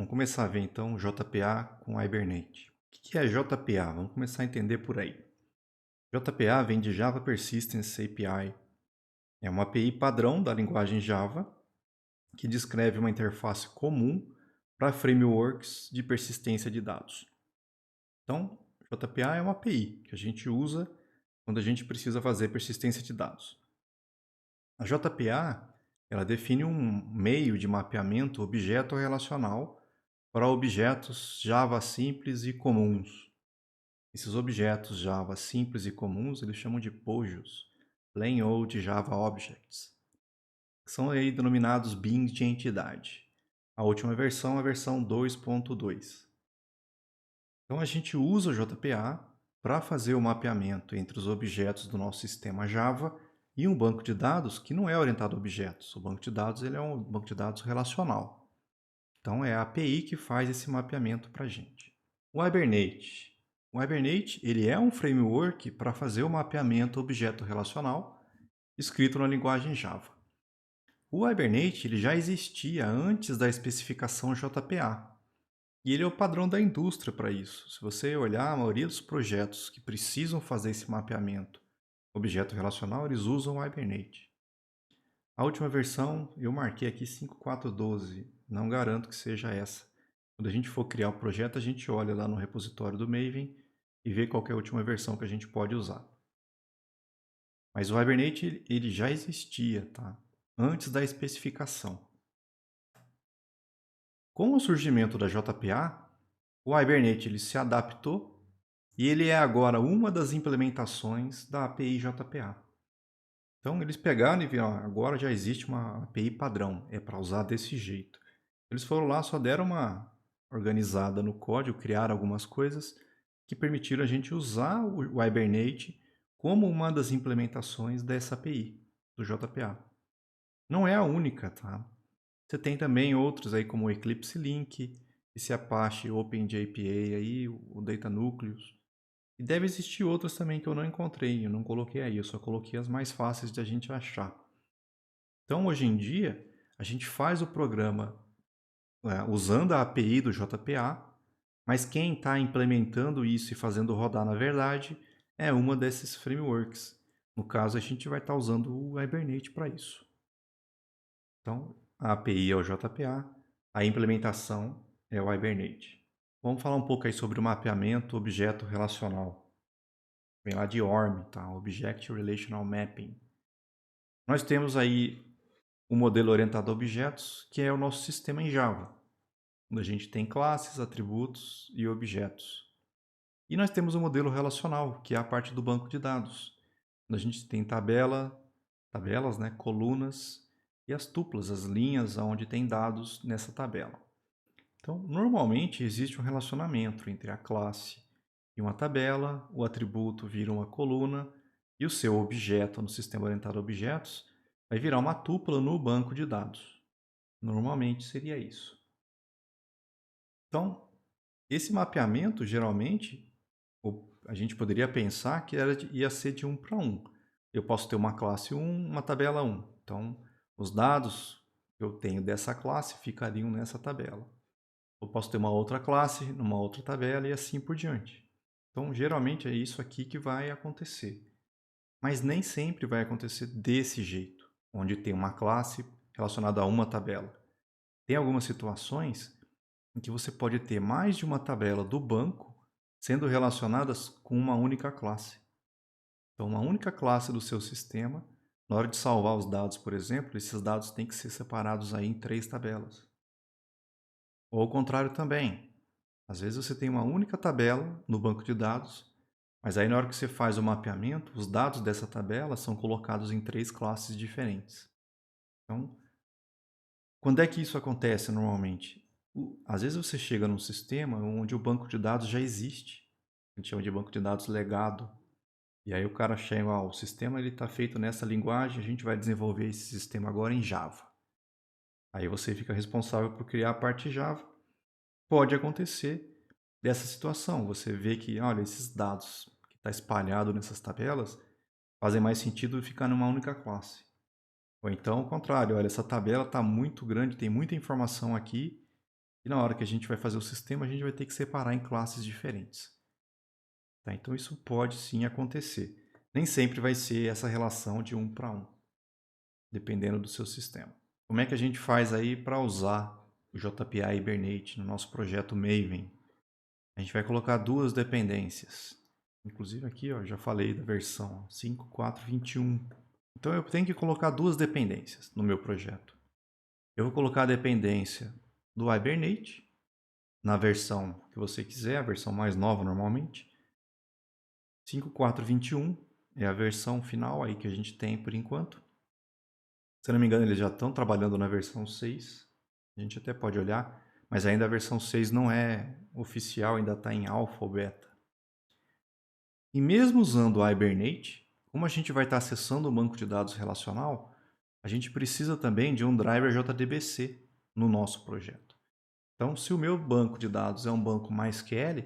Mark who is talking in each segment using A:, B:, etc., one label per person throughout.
A: Vamos começar a ver então JPA com Hibernate. O que é JPA? Vamos começar a entender por aí. JPA vem de Java Persistence API. É uma API padrão da linguagem Java que descreve uma interface comum para frameworks de persistência de dados. Então, JPA é uma API que a gente usa quando a gente precisa fazer persistência de dados. A JPA ela define um meio de mapeamento objeto relacional para objetos Java simples e comuns. Esses objetos Java simples e comuns eles chamam de POJOs, Plain Old Java Objects, que são aí denominados bins de entidade. A última versão é a versão 2.2. Então a gente usa o JPA para fazer o mapeamento entre os objetos do nosso sistema Java e um banco de dados que não é orientado a objetos. O banco de dados ele é um banco de dados relacional. Então é a API que faz esse mapeamento para a gente. O Hibernate. O Hibernate ele é um framework para fazer o mapeamento objeto relacional escrito na linguagem Java. O Hibernate ele já existia antes da especificação JPA. E ele é o padrão da indústria para isso. Se você olhar, a maioria dos projetos que precisam fazer esse mapeamento objeto relacional, eles usam o Hibernate. A última versão eu marquei aqui 5.4.12. Não garanto que seja essa. Quando a gente for criar o projeto, a gente olha lá no repositório do Maven e vê qual é a última versão que a gente pode usar. Mas o Hibernate ele já existia, tá? Antes da especificação. Com o surgimento da JPA, o Hibernate ele se adaptou e ele é agora uma das implementações da API JPA. Então eles pegaram e viram, agora já existe uma API padrão, é para usar desse jeito. Eles foram lá, só deram uma organizada no código, criaram algumas coisas que permitiram a gente usar o Hibernate como uma das implementações dessa API, do JPA. Não é a única, tá? Você tem também outros aí como o Eclipse Link, esse Apache OpenJPA aí, o Data Nucleus. E deve existir outras também que eu não encontrei, eu não coloquei aí, eu só coloquei as mais fáceis de a gente achar. Então, hoje em dia, a gente faz o programa usando a API do JPA, mas quem está implementando isso e fazendo rodar na verdade é uma desses frameworks. No caso, a gente vai estar usando o Hibernate para isso. Então, a API é o JPA, a implementação é o Hibernate. Vamos falar um pouco aí sobre o mapeamento objeto relacional. Vem lá de ORM, tá? Object Relational Mapping. Nós temos aí o modelo orientado a objetos, que é o nosso sistema em Java, onde a gente tem classes, atributos e objetos. E nós temos o modelo relacional, que é a parte do banco de dados, onde a gente tem tabelas, né, colunas e as tuplas, as linhas onde tem dados nessa tabela. Então, normalmente existe um relacionamento entre a classe e uma tabela, o atributo vira uma coluna e o seu objeto no sistema orientado a objetos vai virar uma tupla no banco de dados. Normalmente seria isso. Então, esse mapeamento, geralmente, a gente poderia pensar que ia ser de 1 para 1. Eu posso ter uma classe 1, uma tabela 1. Então, os dados que eu tenho dessa classe ficariam nessa tabela. Eu posso ter uma outra classe, numa outra tabela e assim por diante. Então, geralmente é isso aqui que vai acontecer. Mas nem sempre vai acontecer desse jeito, onde tem uma classe relacionada a uma tabela. Tem algumas situações em que você pode ter mais de uma tabela do banco sendo relacionadas com uma única classe. Então, uma única classe do seu sistema, na hora de salvar os dados, por exemplo, esses dados têm que ser separados aí em 3 tabelas. Ou ao contrário também. Às vezes você tem uma única tabela no banco de dados, mas aí na hora que você faz o mapeamento, os dados dessa tabela são colocados em 3 classes diferentes. Então, quando é que isso acontece normalmente? Às vezes você chega num sistema onde o banco de dados já existe. A gente chama de banco de dados legado. E aí o cara chega, o sistema está feito nessa linguagem, a gente vai desenvolver esse sistema agora em Java. Aí você fica responsável por criar a parte Java. Pode acontecer dessa situação, você vê que, olha, esses dados que está espalhado nessas tabelas fazem mais sentido ficar numa única classe. Ou então, ao contrário, olha, essa tabela está muito grande, tem muita informação aqui, E na hora que a gente vai fazer o sistema, a gente vai ter que separar em classes diferentes. Tá? Então isso pode sim acontecer. Nem sempre vai ser essa relação de 1 para 1, dependendo do seu sistema. Como é que a gente faz aí para usar o JPA Hibernate no nosso projeto Maven? A gente vai colocar duas dependências. Inclusive aqui, ó, já falei da versão 5.4.21. Então eu tenho que colocar duas dependências no meu projeto. Eu vou colocar a dependência do Hibernate, na versão que você quiser, a versão mais nova normalmente. 5.4.21 é a versão final aí que a gente tem por enquanto. Se não me engano, eles já estão trabalhando na versão 6. A gente até pode olhar, mas ainda a versão 6 não é oficial, ainda está em alpha ou beta. E mesmo usando o Hibernate, como a gente vai estar acessando o banco de dados relacional, a gente precisa também de um driver JDBC no nosso projeto. Então, se o meu banco de dados é um banco MySQL,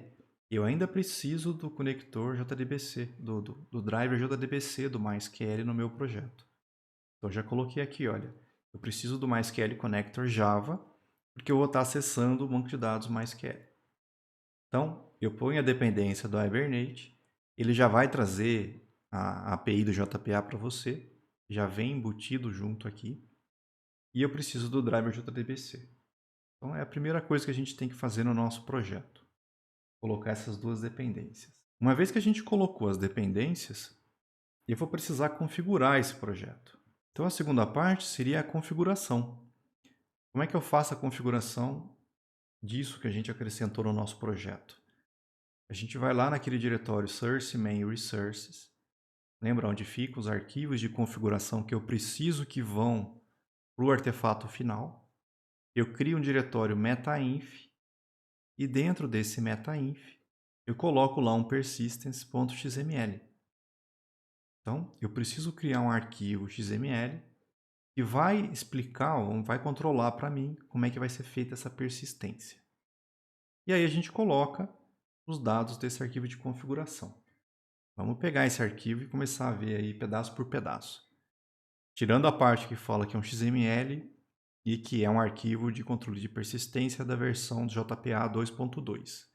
A: eu ainda preciso do conector JDBC, do driver JDBC do MySQL no meu projeto. Então, já coloquei aqui, olha, eu preciso do MySQL Connector Java, porque eu vou estar acessando o banco de dados MySQL. Então, eu ponho a dependência do Hibernate, ele já vai trazer a API do JPA para você, já vem embutido junto aqui, e eu preciso do driver JDBC. Então, é a primeira coisa que a gente tem que fazer no nosso projeto, colocar essas duas dependências. Uma vez que a gente colocou as dependências, eu vou precisar configurar esse projeto. Então, a segunda parte seria a configuração. Como é que eu faço a configuração disso que a gente acrescentou no nosso projeto? A gente vai lá naquele diretório Source Main Resources. Lembra onde ficam os arquivos de configuração que eu preciso que vão para o artefato final? Eu crio um diretório metainf e dentro desse metainf eu coloco lá um persistence.xml. Então, eu preciso criar um arquivo XML que vai explicar ou vai controlar para mim como é que vai ser feita essa persistência. E aí a gente coloca os dados desse arquivo de configuração. Vamos pegar esse arquivo e começar a ver aí pedaço por pedaço. Tirando a parte que fala que é um XML e que é um arquivo de controle de persistência da versão do JPA 2.2.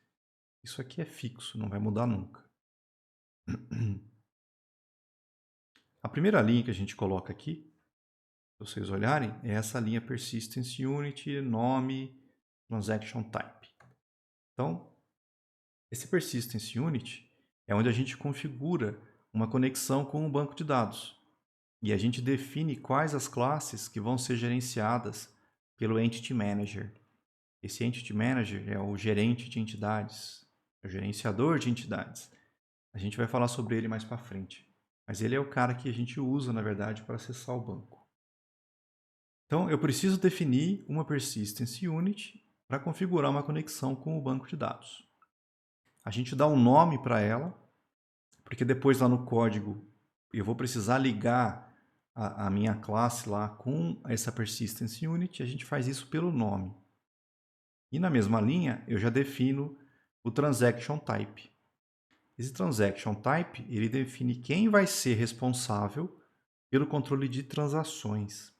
A: Isso aqui é fixo, não vai mudar nunca. A primeira linha que a gente coloca aqui, se vocês olharem, é essa linha Persistence Unit, nome, Transaction Type. Então, esse Persistence Unit é onde a gente configura uma conexão com o banco de dados. E a gente define quais as classes que vão ser gerenciadas pelo Entity Manager. Esse Entity Manager é o gerente de entidades, é o gerenciador de entidades. A gente vai falar sobre ele mais para frente. Mas ele é o cara que a gente usa, na verdade, para acessar o banco. Então, eu preciso definir uma Persistence Unit para configurar uma conexão com o banco de dados. A gente dá um nome para ela, porque depois lá no código eu vou precisar ligar a minha classe lá com essa Persistence Unit, a gente faz isso pelo nome. E na mesma linha, eu já defino o Transaction Type. Esse Transaction Type, ele define quem vai ser responsável pelo controle de transações.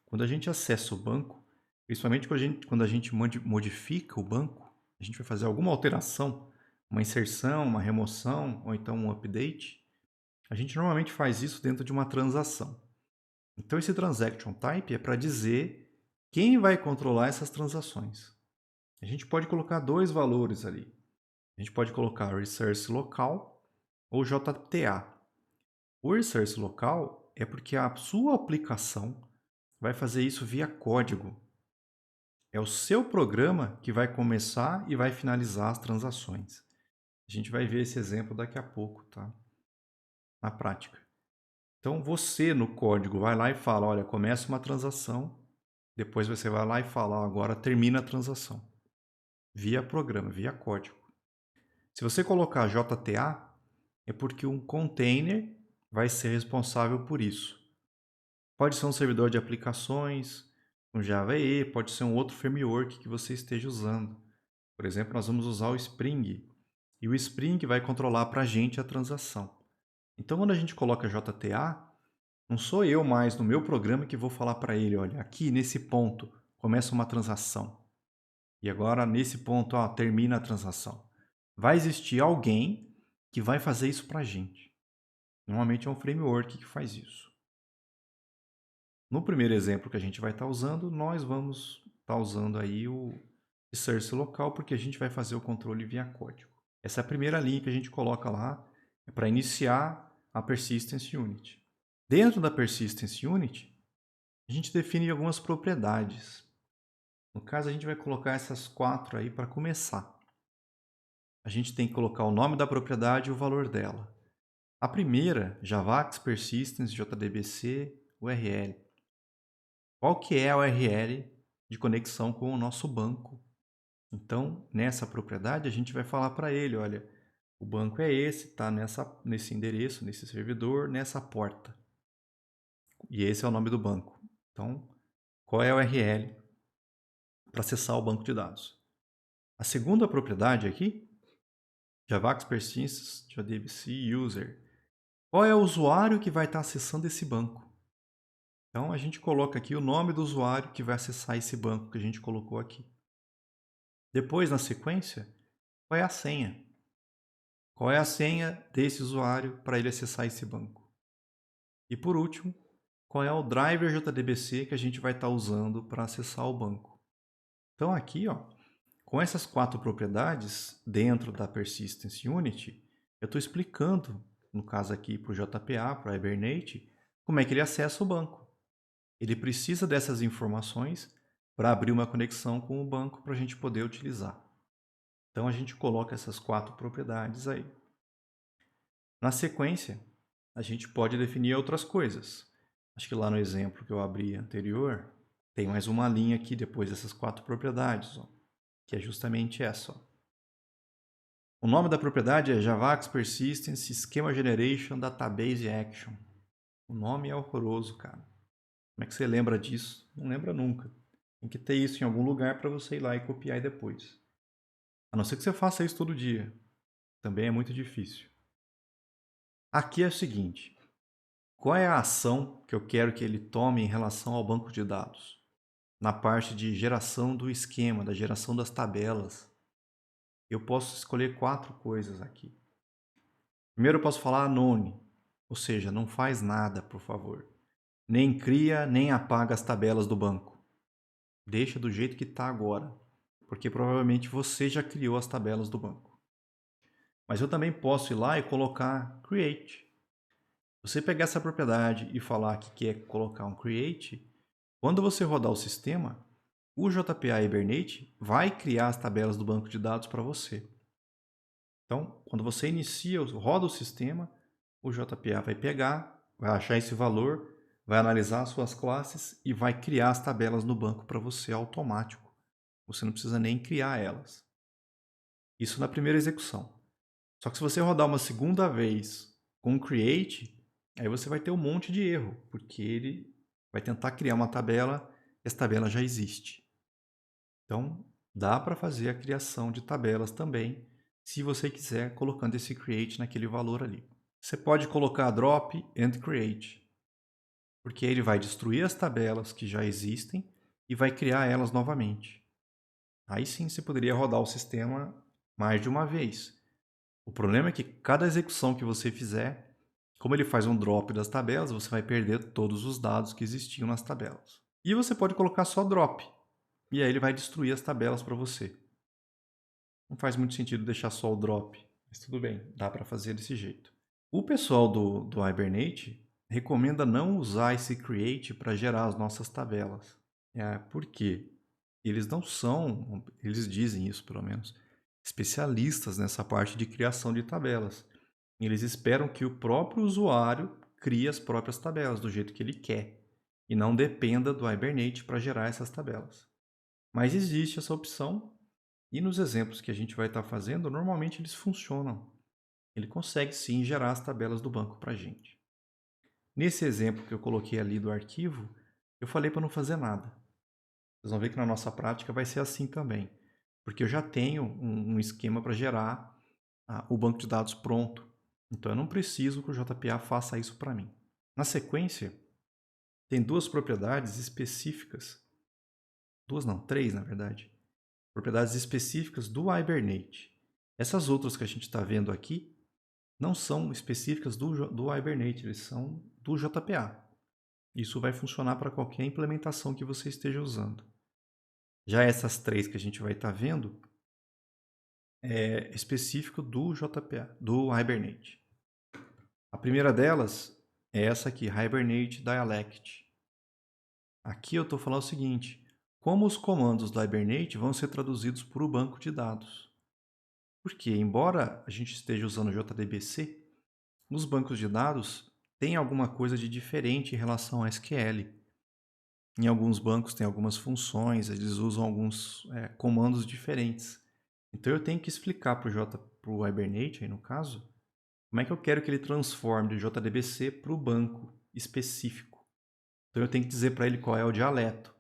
A: Quando a gente acessa o banco, principalmente quando a gente modifica o banco, a gente vai fazer alguma alteração, uma inserção, uma remoção ou então um update, a gente normalmente faz isso dentro de uma transação. Então esse Transaction Type é para dizer quem vai controlar essas transações. A gente pode colocar dois valores ali. A gente pode colocar Resource Local ou JTA. O Resource Local é porque a sua aplicação vai fazer isso via código. É o seu programa que vai começar e vai finalizar as transações. A gente vai ver esse exemplo daqui a pouco, tá? Na prática. Então você no código vai lá e fala, olha, começa uma transação, depois você vai lá e fala, agora termina a transação. Via programa, via código. Se você colocar JTA, é porque um container vai ser responsável por isso. Pode ser um servidor de aplicações, um Java EE, pode ser um outro framework que você esteja usando. Por exemplo, nós vamos usar o Spring. E o Spring vai controlar para a gente a transação. Então, quando a gente coloca JTA, não sou eu mais no meu programa que vou falar para ele, olha, aqui nesse ponto começa uma transação. E agora, nesse ponto, ó, termina a transação. Vai existir alguém que vai fazer isso para a gente. Normalmente é um framework que faz isso. No primeiro exemplo que a gente vai estar usando, nós vamos estar usando aí o source local, porque a gente vai fazer o controle via código. Essa é a primeira linha que a gente coloca lá, é para iniciar a Persistence Unit. Dentro da Persistence Unit, a gente define algumas propriedades. No caso, a gente vai colocar essas 4 aí para começar. A gente tem que colocar o nome da propriedade e o valor dela. A primeira, Javax Persistence JDBC URL. Qual que é a URL de conexão com o nosso banco? Então, nessa propriedade, a gente vai falar para ele, olha, o banco é esse, está nesse endereço, nesse servidor, nessa porta. E esse é o nome do banco. Então, qual é a URL para acessar o banco de dados? A segunda propriedade aqui, Javax Persistence JDBC User. Qual é o usuário que vai estar acessando esse banco? Então, a gente coloca aqui o nome do usuário que vai acessar esse banco que a gente colocou aqui. Depois, na sequência, qual é a senha? Qual é a senha desse usuário para ele acessar esse banco? E por último, qual é o driver JDBC que a gente vai estar usando para acessar o banco? Então aqui, ó, com essas 4 propriedades dentro da Persistence Unit, eu estou explicando, no caso aqui para o JPA, para o Hibernate, como é que ele acessa o banco. Ele precisa dessas informações para abrir uma conexão com o banco para a gente poder utilizar. Então a gente coloca essas 4 propriedades aí. Na sequência, a gente pode definir outras coisas. Acho que lá no exemplo que eu abri anterior, tem mais uma linha aqui depois dessas 4 propriedades, ó, que é justamente essa. Ó. O nome da propriedade é Javax Persistence Schema Generation Database Action. O nome é horroroso, cara. Como é que você lembra disso? Não lembra nunca. Tem que ter isso em algum lugar para você ir lá e copiar depois. A não ser que você faça isso todo dia. Também é muito difícil. Aqui é o seguinte. Qual é a ação que eu quero que ele tome em relação ao banco de dados? Na parte de geração do esquema, da geração das tabelas. Eu posso escolher 4 coisas aqui. Primeiro eu posso falar none, ou seja, não faz nada, por favor. Nem cria, nem apaga as tabelas do banco. Deixa do jeito que está agora, porque provavelmente você já criou as tabelas do banco. Mas eu também posso ir lá e colocar create. Você pegar essa propriedade e falar que quer colocar um create, quando você rodar o sistema, o JPA Hibernate vai criar as tabelas do banco de dados para você. Então, quando você roda o sistema, o JPA vai pegar, vai achar esse valor, vai analisar as suas classes e vai criar as tabelas no banco para você automático. Você não precisa nem criar elas. Isso na primeira execução. Só que se você rodar uma segunda vez com create, aí você vai ter um monte de erro, porque ele vai tentar criar uma tabela e essa tabela já existe. Então, dá para fazer a criação de tabelas também, se você quiser, colocando esse create naquele valor ali. Você pode colocar drop and create, porque ele vai destruir as tabelas que já existem e vai criar elas novamente. Aí sim você poderia rodar o sistema mais de uma vez. O problema é que cada execução que você fizer, como ele faz um drop das tabelas, você vai perder todos os dados que existiam nas tabelas. E você pode colocar só drop, e aí ele vai destruir as tabelas para você. Não faz muito sentido deixar só o drop, mas tudo bem, dá para fazer desse jeito. O pessoal do Hibernate recomenda não usar esse create para gerar as nossas tabelas. Por quê? Eles não são, eles dizem isso pelo menos, especialistas nessa parte de criação de tabelas. Eles esperam que o próprio usuário crie as próprias tabelas do jeito que ele quer e não dependa do Hibernate para gerar essas tabelas. Mas existe essa opção e nos exemplos que a gente vai estar fazendo, normalmente eles funcionam. Ele consegue sim gerar as tabelas do banco para a gente. Nesse exemplo que eu coloquei ali do arquivo, eu falei para não fazer nada. Vocês vão ver que na nossa prática vai ser assim também, porque eu já tenho um esquema para gerar o banco de dados pronto. Então eu não preciso que o JPA faça isso para mim. Na sequência, tem 2 propriedades específicas, 2 não, 3 na verdade, propriedades específicas do Hibernate. Essas outras que a gente está vendo aqui não são específicas do Hibernate, eles são do JPA. Isso vai funcionar para qualquer implementação que você esteja usando. Já essas três que a gente vai estar vendo é específico do JPA, do Hibernate. A primeira delas é essa aqui, Hibernate Dialect. Aqui eu estou falando o seguinte, como os comandos do Hibernate vão ser traduzidos para o banco de dados. Porque, embora a gente esteja usando o JDBC, nos bancos de dados tem alguma coisa de diferente em relação ao SQL. Em alguns bancos tem algumas funções, eles usam alguns comandos diferentes. Então eu tenho que explicar para o Hibernate, aí no caso, como é que eu quero que ele transforme do JDBC para o banco específico. Então eu tenho que dizer para ele qual é o dialeto.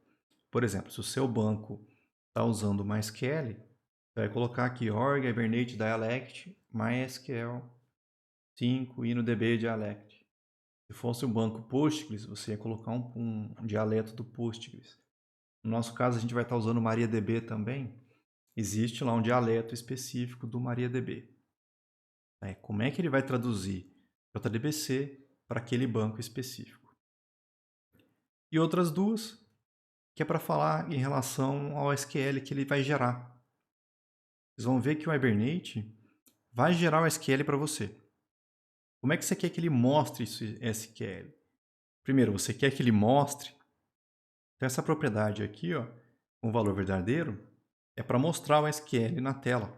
A: Por exemplo, se o seu banco está usando MySQL, você vai colocar aqui org Hibernate Dialect MySQL 5 InnoDB Dialect. Se fosse um banco Postgres, você ia colocar um dialeto do Postgres. No nosso caso, a gente vai estar usando MariaDB também. Existe lá um dialeto específico do MariaDB. Como é que ele vai traduzir JDBC para aquele banco específico? E outras duas, que é para falar em relação ao SQL que ele vai gerar. Vocês vão ver que o Hibernate vai gerar o SQL para você. Como é que você quer que ele mostre esse SQL? Primeiro, você quer que ele mostre. Então, essa propriedade aqui, ó, com valor verdadeiro, é para mostrar o SQL na tela,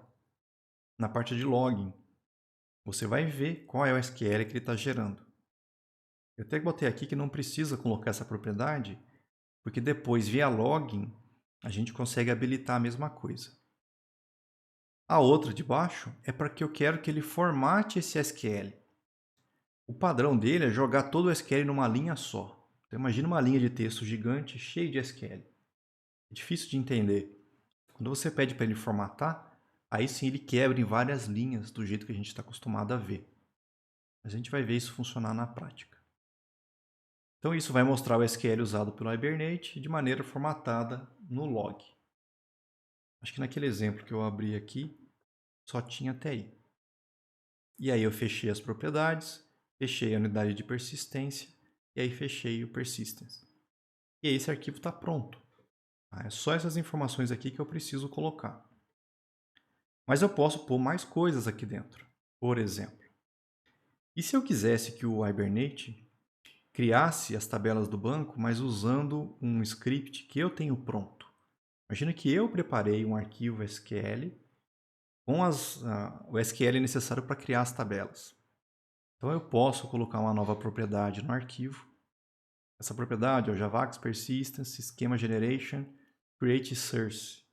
A: na parte de login. Você vai ver qual é o SQL que ele está gerando. Eu até botei aqui que não precisa colocar essa propriedade, porque depois, via login, a gente consegue habilitar a mesma coisa. A outra de baixo é para que eu quero que ele formate esse SQL. O padrão dele é jogar todo o SQL numa linha só. Então, imagina uma linha de texto gigante, cheia de SQL. É difícil de entender. Quando você pede para ele formatar, aí sim ele quebra em várias linhas, do jeito que a gente está acostumado a ver. Mas a gente vai ver isso funcionar na prática. Então isso vai mostrar o SQL usado pelo Hibernate de maneira formatada no log. Acho que naquele exemplo que eu abri aqui, só tinha até aí. E aí eu fechei as propriedades, fechei a unidade de persistência, e aí fechei o persistence. E aí esse arquivo está pronto. É só essas informações aqui que eu preciso colocar. Mas eu posso pôr mais coisas aqui dentro. Por exemplo, e se eu quisesse que o Hibernate criasse as tabelas do banco, mas usando um script que eu tenho pronto? Imagina que eu preparei um arquivo SQL com o SQL necessário para criar as tabelas. Então eu posso colocar uma nova propriedade no arquivo. Essa propriedade é o Javax Persistence Schema Generation Create Source.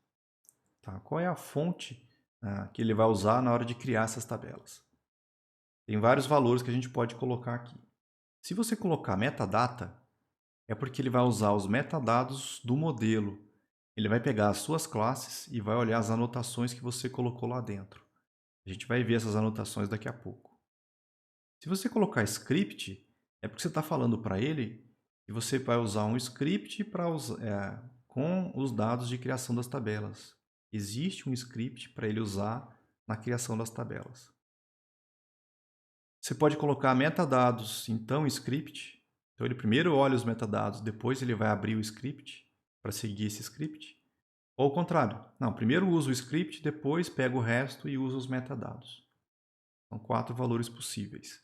A: Tá? Qual é a fonte que ele vai usar na hora de criar essas tabelas? Tem vários valores que a gente pode colocar aqui. Se você colocar metadata, é porque ele vai usar os metadados do modelo. Ele vai pegar as suas classes e vai olhar as anotações que você colocou lá dentro. A gente vai ver essas anotações daqui a pouco. Se você colocar script, é porque você está falando para ele que você vai usar um script com os dados de criação das tabelas. Existe um script para ele usar na criação das tabelas. Você pode colocar metadados, então, script. Então, ele primeiro olha os metadados, depois ele vai abrir o script para seguir esse script. Ou ao contrário. Não, primeiro usa o script, depois pega o resto e usa os metadados. São 4 valores possíveis.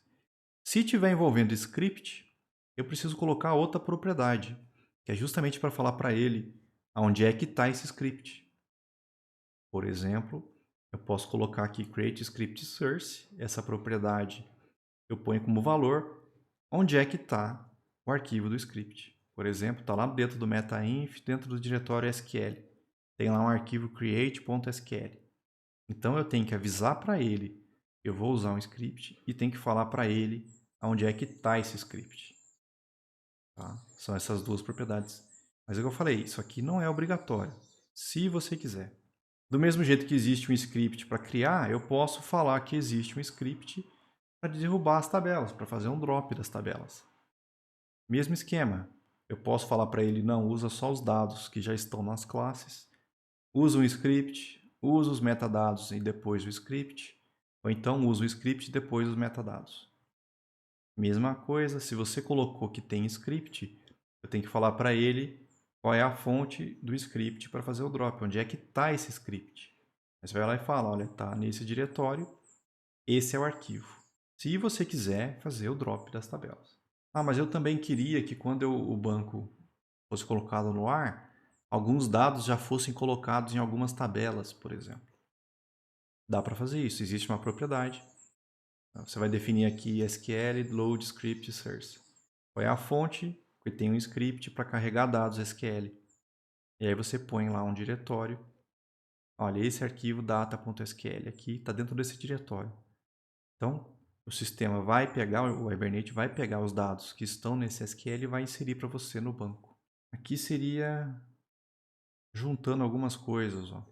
A: Se estiver envolvendo script, eu preciso colocar outra propriedade, que é justamente para falar para ele onde é que está esse script. Por exemplo, eu posso colocar aqui create script source, essa propriedade eu ponho como valor onde é que está o arquivo do script. Por exemplo, está lá dentro do metainf, dentro do diretório SQL. Tem lá um arquivo create.sql. Então eu tenho que avisar para ele que eu vou usar um script e tenho que falar para ele onde é que está esse script. Tá? São essas duas propriedades. Mas é o que eu falei, isso aqui não é obrigatório, se você quiser. Do mesmo jeito que existe um script para criar, eu posso falar que existe um script para derrubar as tabelas, para fazer um drop das tabelas. Mesmo esquema, eu posso falar para ele, não, usa só os dados que já estão nas classes, usa um script, usa os metadados e depois o script, ou então usa o script e depois os metadados. Mesma coisa, se você colocou que tem script, eu tenho que falar para ele qual é a fonte do script para fazer o drop, onde é que está esse script. Aí você vai lá e fala, olha, está nesse diretório, esse é o arquivo. Se você quiser fazer o drop das tabelas. Ah, mas eu também queria que quando o banco fosse colocado no ar, alguns dados já fossem colocados em algumas tabelas, por exemplo. Dá para fazer isso, existe uma propriedade. Você vai definir aqui SQL load script source. Qual é a fonte? Que tem um script para carregar dados SQL. E aí você põe lá um diretório. Olha, esse arquivo data.sql aqui está dentro desse diretório. Então, o sistema vai pegar, o Hibernate vai pegar os dados que estão nesse SQL e vai inserir para você no banco. Aqui seria juntando algumas coisas, ó,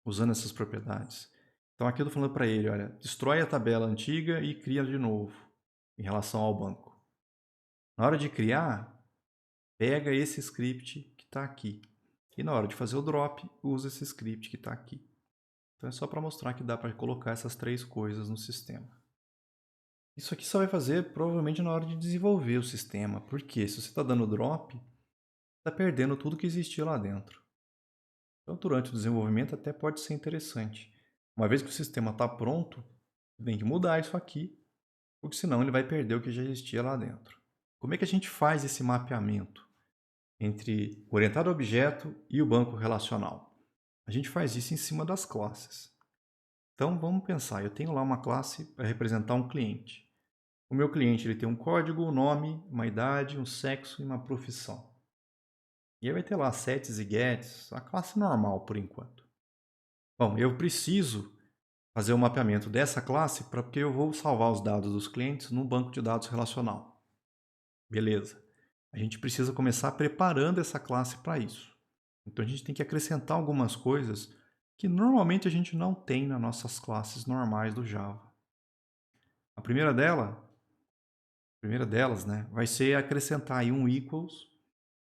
A: usando essas propriedades. Então aqui eu estou falando para ele, olha, destrói a tabela antiga e cria de novo em relação ao banco. Na hora de criar, pega esse script que está aqui. E na hora de fazer o drop, usa esse script que está aqui. Então é só para mostrar que dá para colocar essas três coisas no sistema. Isso aqui só vai fazer provavelmente na hora de desenvolver o sistema, porque se você está dando drop, está perdendo tudo que existia lá dentro. Então durante o desenvolvimento até pode ser interessante. Uma vez que o sistema está pronto, tem que mudar isso aqui, porque senão ele vai perder o que já existia lá dentro. Como é que a gente faz esse mapeamento entre o orientado a objeto e o banco relacional? A gente faz isso em cima das classes. Então vamos pensar, eu tenho lá uma classe para representar um cliente. O meu cliente ele tem um código, um nome, uma idade, um sexo e uma profissão. E aí vai ter lá sets e gets, a classe normal por enquanto. Bom, eu preciso fazer o mapeamento dessa classe porque eu vou salvar os dados dos clientes no banco de dados relacional. Beleza. A gente precisa começar preparando essa classe para isso. Então a gente tem que acrescentar algumas coisas que normalmente a gente não tem nas nossas classes normais do Java. A primeira delas, né, vai ser acrescentar aí um equals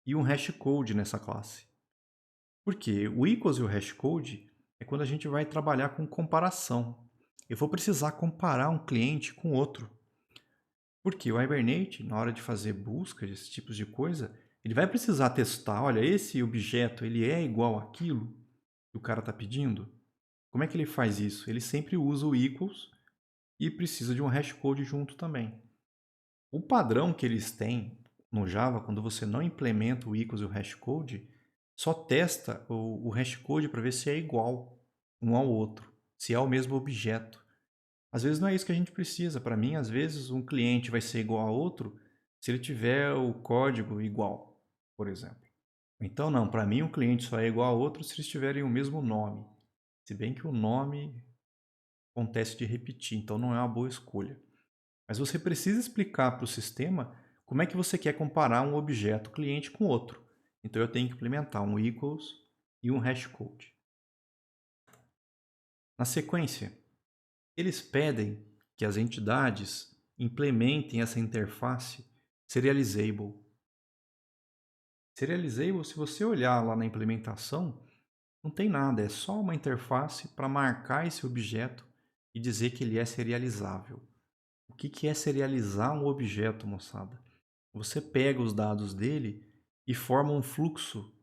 A: e um hashcode nessa classe. Por quê? O equals e o hashcode é quando a gente vai trabalhar com comparação. Eu vou precisar comparar um cliente com outro. Porque o Hibernate, na hora de fazer busca desses tipos de coisa, ele vai precisar testar, olha, esse objeto ele é igual àquilo que o cara está pedindo? Como é que ele faz isso? Ele sempre usa o equals e precisa de um hashcode junto também. O padrão que eles têm no Java, quando você não implementa o equals e o hashcode, só testa o hashcode para ver se é igual um ao outro, se é o mesmo objeto. Às vezes não é isso que a gente precisa. Para mim, às vezes um cliente vai ser igual a outro se ele tiver o código igual, por exemplo. Então não, para mim um cliente só é igual a outro se eles tiverem o mesmo nome. Se bem que o nome acontece de repetir, então não é uma boa escolha. Mas você precisa explicar para o sistema como é que você quer comparar um objeto cliente com outro. Então eu tenho que implementar um equals e um hashcode. Na sequência, eles pedem que as entidades implementem essa interface serializable. Serializable, se você olhar lá na implementação, não tem nada, é só uma interface para marcar esse objeto e dizer que ele é serializável. O que é serializar um objeto, moçada? Você pega os dados dele e forma um fluxo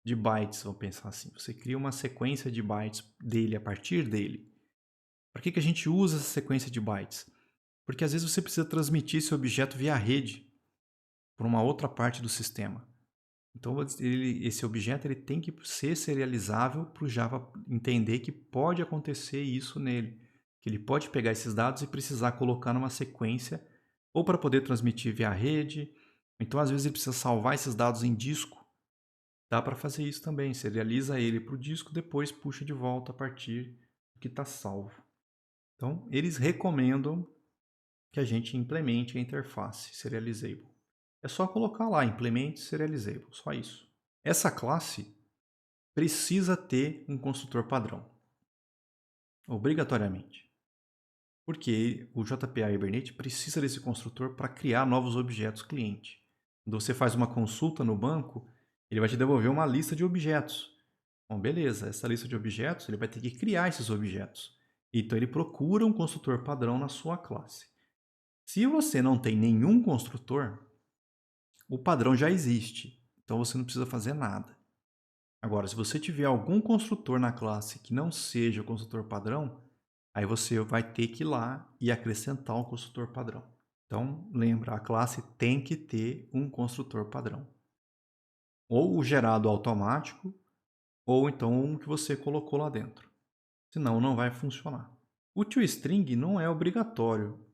A: de bytes, vamos pensar assim. Você cria uma sequência de bytes dele a partir dele. Para que a gente usa essa sequência de bytes? Porque às vezes você precisa transmitir esse objeto via rede para uma outra parte do sistema. Então esse objeto ele tem que ser serializável para o Java entender que pode acontecer isso nele. Que ele pode pegar esses dados e precisar colocar numa sequência ou para poder transmitir via rede. Então às vezes ele precisa salvar esses dados em disco. Dá para fazer isso também. Serializa ele para o disco, depois puxa de volta a partir do que está salvo. Então eles recomendam que a gente implemente a interface serializable. É só colocar lá, implemente serializable, só isso. Essa classe precisa ter um construtor padrão, obrigatoriamente. Porque o JPA Hibernate precisa desse construtor para criar novos objetos cliente. Quando você faz uma consulta no banco, ele vai te devolver uma lista de objetos. Bom, beleza, essa lista de objetos, ele vai ter que criar esses objetos. Então ele procura um construtor padrão na sua classe. Se você não tem nenhum construtor, o padrão já existe, então você não precisa fazer nada. Agora, se você tiver algum construtor na classe que não seja o construtor padrão, aí você vai ter que ir lá e acrescentar um construtor padrão. Então, lembra, a classe tem que ter um construtor padrão. Ou o gerado automático, ou então um que você colocou lá dentro. Senão, não vai funcionar. O toString não é obrigatório.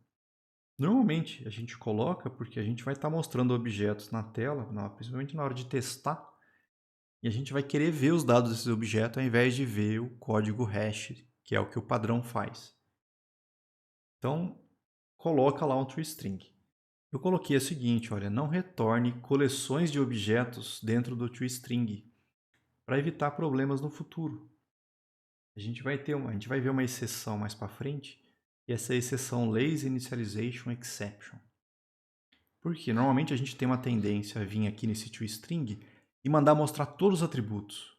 A: Normalmente, a gente coloca porque a gente vai estar mostrando objetos na tela, principalmente na hora de testar, e a gente vai querer ver os dados desses objetos ao invés de ver o código hash, que é o que o padrão faz. Então, coloca lá um toString. Eu coloquei o seguinte, olha, não retorne coleções de objetos dentro do toString, para evitar problemas no futuro. A gente vai ver uma exceção mais para frente, e essa é a exceção Lazy Initialization Exception. Porque normalmente a gente tem uma tendência a vir aqui nesse toString e mandar mostrar todos os atributos.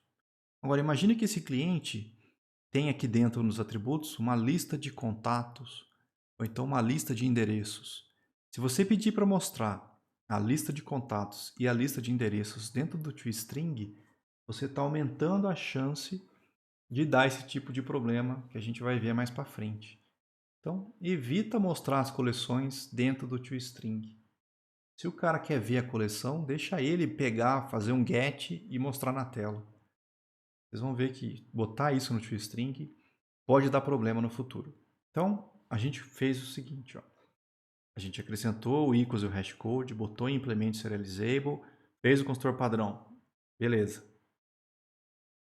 A: Agora imagine que esse cliente tem aqui dentro nos atributos uma lista de contatos, ou então uma lista de endereços. Se você pedir para mostrar a lista de contatos e a lista de endereços dentro do toString, você está aumentando a chance de dar esse tipo de problema que a gente vai ver mais para frente. Então, evita mostrar as coleções dentro do toString. Se o cara quer ver a coleção, deixa ele pegar, fazer um get e mostrar na tela. Vocês vão ver que botar isso no toString pode dar problema no futuro. Então, a gente fez o seguinte, ó. A gente acrescentou o equals e o hashcode, botou em implement serializable, fez o construtor padrão. Beleza.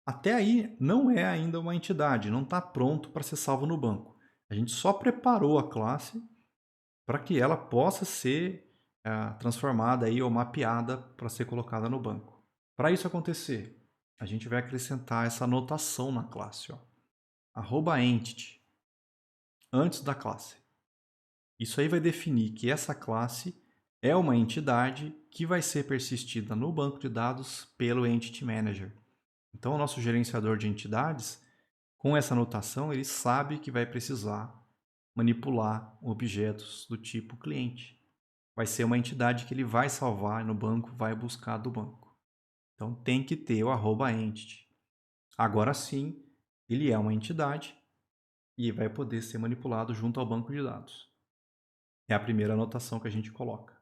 A: Até aí não é ainda uma entidade, não está pronto para ser salvo no banco. A gente só preparou a classe para que ela possa ser transformada aí, ou mapeada para ser colocada no banco. Para isso acontecer, a gente vai acrescentar essa anotação na classe, ó, @entity, antes da classe. Isso aí vai definir que essa classe é uma entidade que vai ser persistida no banco de dados pelo Entity Manager. Então, o nosso gerenciador de entidades, com essa anotação, ele sabe que vai precisar manipular objetos do tipo cliente. Vai ser uma entidade que ele vai salvar no banco, vai buscar do banco. Então, tem que ter o @entity. Agora sim, ele é uma entidade e vai poder ser manipulado junto ao banco de dados. É a primeira anotação que a gente coloca.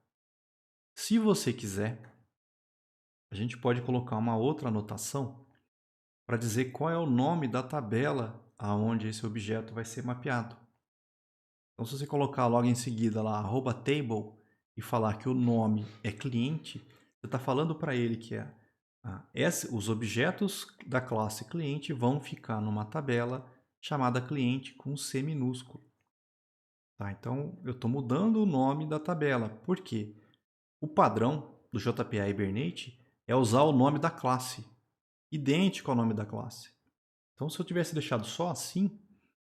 A: Se você quiser, a gente pode colocar uma outra anotação para dizer qual é o nome da tabela aonde esse objeto vai ser mapeado. Então, se você colocar logo em seguida lá @table e falar que o nome é cliente, você está falando para ele que os objetos da classe cliente vão ficar numa tabela chamada cliente com C minúsculo. Tá? Então, eu estou mudando o nome da tabela. Por quê? O padrão do JPA Hibernate é usar o nome da classe, idêntico ao nome da classe. Então, se eu tivesse deixado só assim,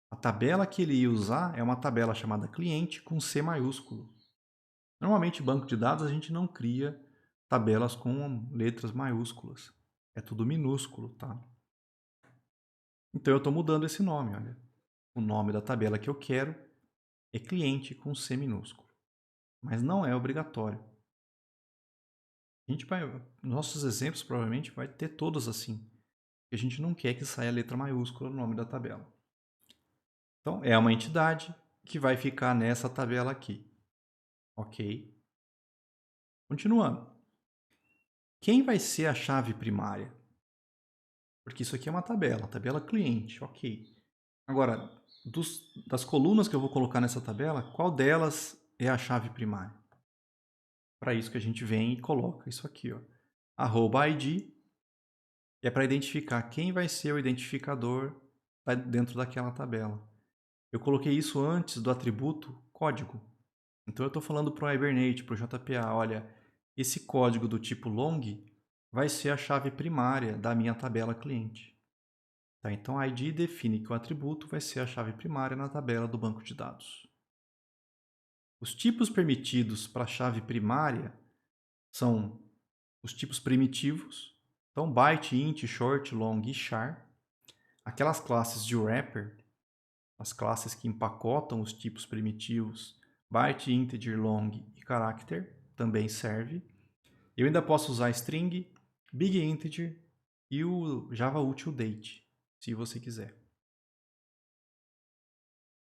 A: a tabela que ele ia usar é uma tabela chamada cliente com C maiúsculo. Normalmente, banco de dados, a gente não cria tabelas com letras maiúsculas. É tudo minúsculo, tá? Então, eu estou mudando esse nome, olha. O nome da tabela que eu quero é cliente com C minúsculo. Mas não é obrigatório. Nossos exemplos provavelmente vai ter todos assim. A gente não quer que saia a letra maiúscula no nome da tabela. Então, é uma entidade que vai ficar nessa tabela aqui. Ok? Continuando. Quem vai ser a chave primária? Porque isso aqui é uma tabela cliente, ok. Agora, das colunas que eu vou colocar nessa tabela, qual delas é a chave primária? Para isso que a gente vem e coloca isso aqui, ó. @id é para identificar quem vai ser o identificador dentro daquela tabela. Eu coloquei isso antes do atributo código. Então eu estou falando para o Hibernate, para o JPA, olha, esse código do tipo long vai ser a chave primária da minha tabela cliente. Tá, então a ID define que o atributo vai ser a chave primária na tabela do banco de dados. Os tipos permitidos para a chave primária são os tipos primitivos, Então, byte, int, short, long e char. Aquelas classes de wrapper, as classes que empacotam os tipos primitivos, byte, integer, long e character, também serve. Eu ainda posso usar string, big integer e o Java Util Date, se você quiser.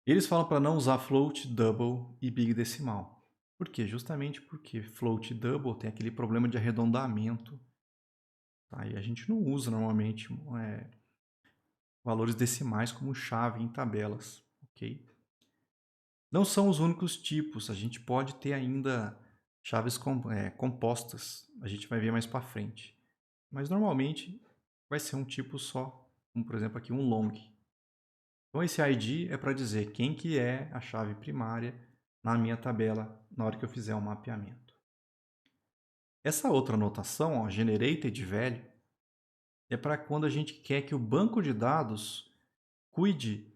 A: Eles falam para não usar float, double e big decimal. Por quê? Justamente porque float e double tem aquele problema de arredondamento. Tá? E a gente não usa normalmente valores decimais como chave em tabelas. Ok? Não são os únicos tipos, a gente pode ter ainda chaves compostas, a gente vai ver mais para frente. Mas normalmente vai ser um tipo só, como por exemplo aqui um long. Então esse ID é para dizer quem que é a chave primária na minha tabela na hora que eu fizer o mapeamento. Essa outra notação, ó, generated value, é para quando a gente quer que o banco de dados cuide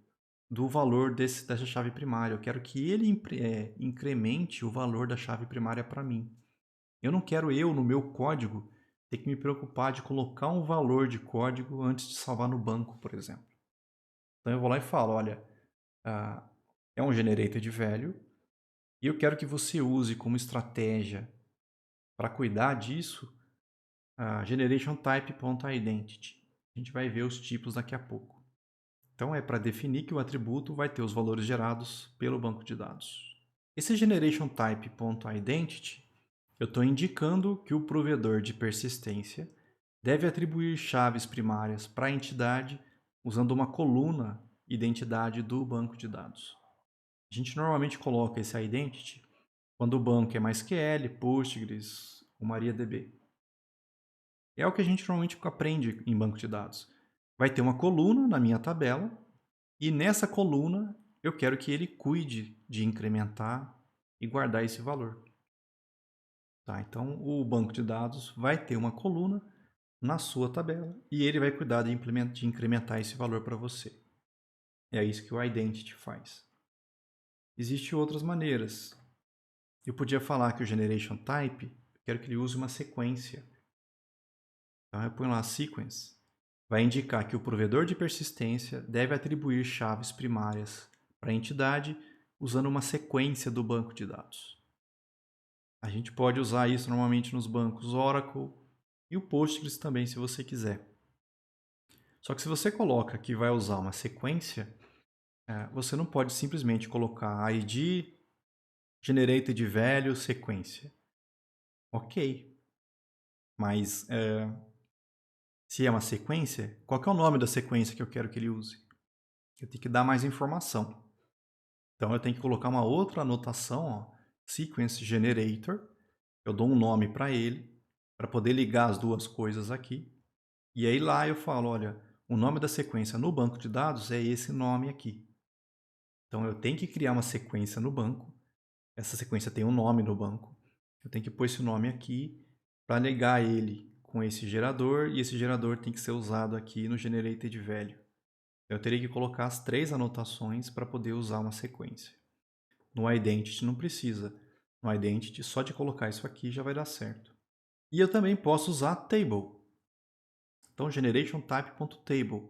A: do valor dessa chave primária. Eu quero que ele incremente o valor da chave primária para mim. Eu não quero no meu código, ter que me preocupar de colocar um valor de código antes de salvar no banco, por exemplo. Então eu vou lá e falo, olha, é um generated value e eu quero que você use como estratégia para cuidar disso a generationType.identity. A gente vai ver os tipos daqui a pouco. Então é para definir que o atributo vai ter os valores gerados pelo banco de dados. Esse generationType.identity, eu estou indicando que o provedor de persistência deve atribuir chaves primárias para a entidade usando uma coluna identidade do banco de dados. A gente normalmente coloca esse identity quando o banco é MySQL, Postgres ou MariaDB. É o que a gente normalmente aprende em banco de dados. Vai ter uma coluna na minha tabela e nessa coluna eu quero que ele cuide de incrementar e guardar esse valor. Tá, então o banco de dados vai ter uma coluna na sua tabela e ele vai cuidar de incrementar esse valor para você. É isso que o identity faz. Existem outras maneiras. Eu podia falar que o generation type, eu quero que ele use uma sequência. Então eu ponho lá sequence. Vai indicar que o provedor de persistência deve atribuir chaves primárias para a entidade usando uma sequência do banco de dados. A gente pode usar isso normalmente nos bancos Oracle e o Postgres também, se você quiser. Só que se você coloca que vai usar uma sequência, você não pode simplesmente colocar ID, generated value, sequência. Ok, mas se é uma sequência, qual que é o nome da sequência que eu quero que ele use? Eu tenho que dar mais informação. Então eu tenho que colocar uma outra anotação, ó, sequence generator. Eu dou um nome para ele, para poder ligar as duas coisas aqui. E aí lá eu falo, olha, o nome da sequência no banco de dados é esse nome aqui. Então eu tenho que criar uma sequência no banco. Essa sequência tem um nome no banco. Eu tenho que pôr esse nome aqui para ligar ele com esse gerador e esse gerador tem que ser usado aqui no generated value. Eu teria que colocar as 3 anotações para poder usar uma sequência. No identity não precisa. No identity, só de colocar isso aqui já vai dar certo. E eu também posso usar table. Então, generationType.table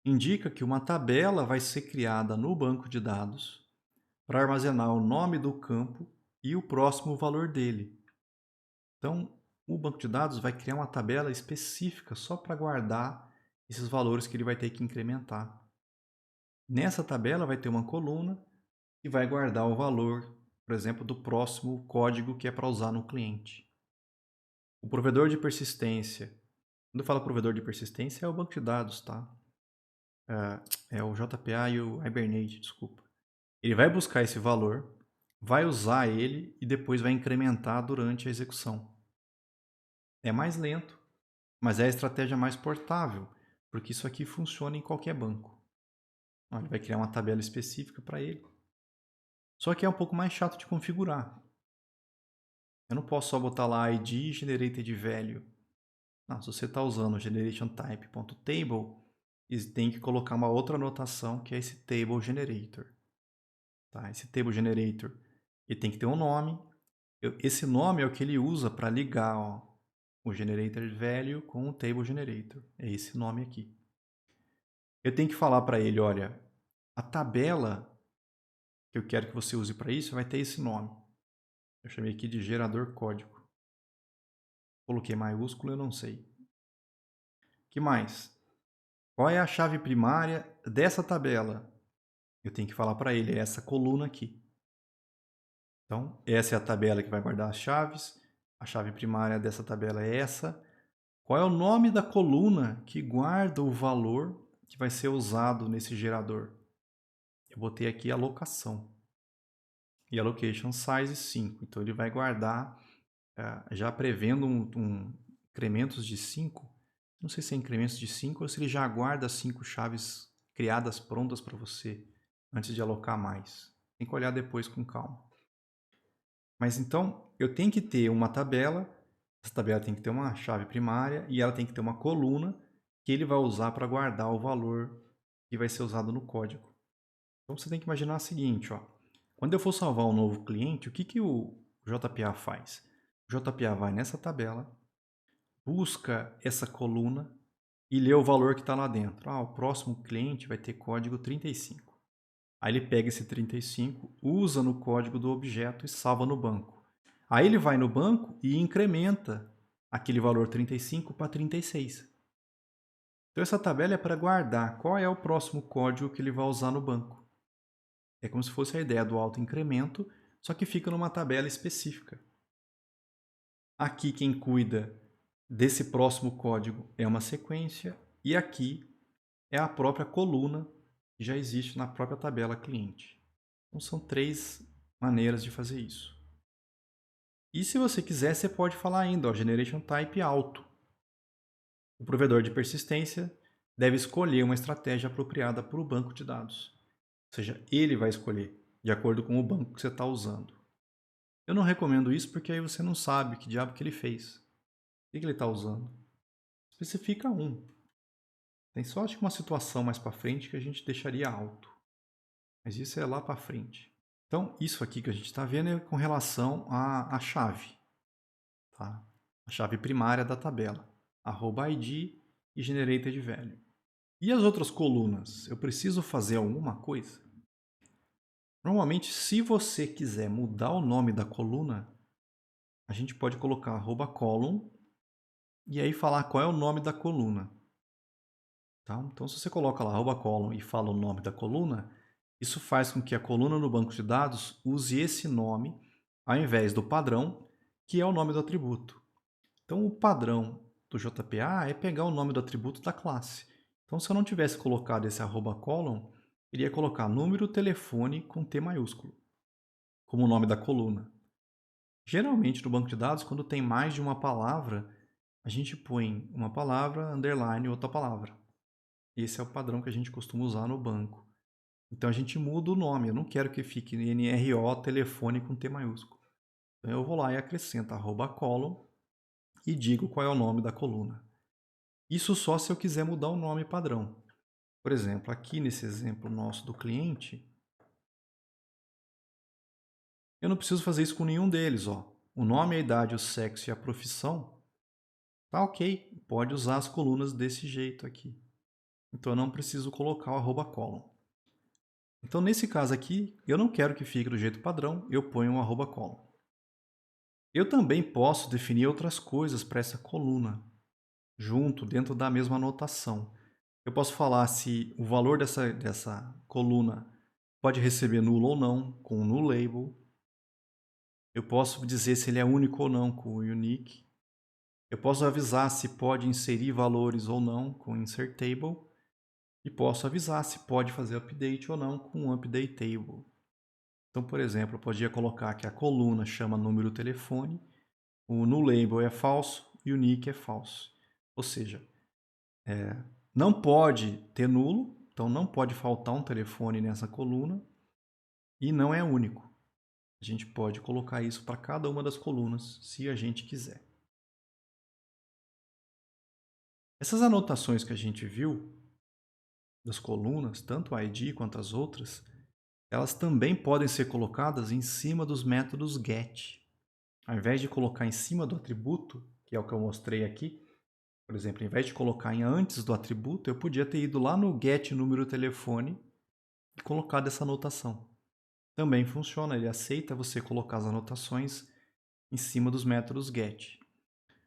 A: indica que uma tabela vai ser criada no banco de dados para armazenar o nome do campo e o próximo valor dele. Então, o banco de dados vai criar uma tabela específica só para guardar esses valores que ele vai ter que incrementar. Nessa tabela vai ter uma coluna que vai guardar o valor, por exemplo, do próximo código que é para usar no cliente. O provedor de persistência. Quando eu falo provedor de persistência, é o banco de dados, tá? É o JPA e o Hibernate, desculpa. Ele vai buscar esse valor, vai usar ele e depois vai incrementar durante a execução. É mais lento, mas é a estratégia mais portável, porque isso aqui funciona em qualquer banco. Ele vai criar uma tabela específica para ele. Só que é um pouco mais chato de configurar. Eu não posso só botar lá ID generated value. Não, se você está usando o generationType.table, tem que colocar uma outra anotação que é esse table generator. Tá? Esse table generator ele tem que ter um nome. Esse nome é o que ele usa para ligar o generator value com o table generator. É esse nome aqui. Eu tenho que falar para ele, olha, a tabela que eu quero que você use para isso vai ter esse nome. Eu chamei aqui de gerador código. Coloquei maiúsculo, eu não sei. O que mais? Qual é a chave primária dessa tabela? Eu tenho que falar para ele, é essa coluna aqui. Então, essa é a tabela que vai guardar as chaves. A chave primária dessa tabela é essa. Qual é o nome da coluna que guarda o valor que vai ser usado nesse gerador? Eu botei aqui a locação. E a location size 5. Então, ele vai guardar, já prevendo incrementos de 5. Não sei se é incrementos de 5 ou se ele já guarda 5 chaves criadas prontas para você antes de alocar mais. Tem que olhar depois com calma. Mas então, eu tenho que ter uma tabela, essa tabela tem que ter uma chave primária e ela tem que ter uma coluna que ele vai usar para guardar o valor que vai ser usado no código. Então, você tem que imaginar o seguinte, ó. Quando eu for salvar um novo cliente, o que o JPA faz? O JPA vai nessa tabela, busca essa coluna e lê o valor que está lá dentro. O próximo cliente vai ter código 35. Aí ele pega esse 35, usa no código do objeto e salva no banco. Aí ele vai no banco e incrementa aquele valor 35 para 36. Então essa tabela é para guardar qual é o próximo código que ele vai usar no banco. É como se fosse a ideia do autoincremento, só que fica numa tabela específica. Aqui quem cuida desse próximo código é uma sequência e aqui é a própria coluna que já existe na própria tabela cliente. Então são 3 maneiras de fazer isso. E se você quiser, você pode falar ainda, Generation Type alto. O provedor de persistência deve escolher uma estratégia apropriada para o banco de dados. Ou seja, ele vai escolher, de acordo com o banco que você está usando. Eu não recomendo isso porque aí você não sabe que diabo que ele fez. O que ele está usando? Especifica um. Tem só acho que uma situação mais para frente que a gente deixaria alto. Mas isso é lá para frente. Então, isso aqui que a gente está vendo é com relação à chave. Tá? A chave primária da tabela. @id e generated value. E as outras colunas? Eu preciso fazer alguma coisa? Normalmente, se você quiser mudar o nome da coluna, a gente pode colocar @column e aí falar qual é o nome da coluna. Tá? Então, se você coloca lá @column e fala o nome da coluna, isso faz com que a coluna no banco de dados use esse nome ao invés do padrão, que é o nome do atributo. Então, o padrão do JPA é pegar o nome do atributo da classe. Então, se eu não tivesse colocado esse @column, iria colocar número telefone com T maiúsculo, como o nome da coluna. Geralmente, no banco de dados, quando tem mais de uma palavra, a gente põe uma palavra, underline, outra palavra. Esse é o padrão que a gente costuma usar no banco. Então, a gente muda o nome. Eu não quero que fique NRO telefone com T maiúsculo. Então, eu vou lá e acrescento @column e digo qual é o nome da coluna. Isso só se eu quiser mudar o nome padrão. Por exemplo, aqui nesse exemplo nosso do cliente, eu não preciso fazer isso com nenhum deles. O nome, a idade, o sexo e a profissão, tá ok. Pode usar as colunas desse jeito aqui. Então eu não preciso colocar o @column. Então nesse caso aqui, eu não quero que fique do jeito padrão, eu ponho um @column. Eu também posso definir outras coisas para essa coluna, junto, dentro da mesma anotação. Eu posso falar se o valor dessa coluna pode receber nulo ou não, com o null label. Eu posso dizer se ele é único ou não, com o unique. Eu posso avisar se pode inserir valores ou não, com o insert table. E posso avisar se pode fazer update ou não, com o update table. Então, por exemplo, eu podia colocar que a coluna chama número telefone, o null label é falso e o unique é falso. Ou seja, não pode ter nulo, então não pode faltar um telefone nessa coluna e não é único. A gente pode colocar isso para cada uma das colunas, se a gente quiser. Essas anotações que a gente viu, das colunas, tanto a ID quanto as outras, elas também podem ser colocadas em cima dos métodos get. Ao invés de colocar em cima do atributo, que é o que eu mostrei aqui. Por exemplo, ao invés de colocar em antes do atributo, eu podia ter ido lá no get número telefone e colocado essa anotação. Também funciona, ele aceita você colocar as anotações em cima dos métodos get.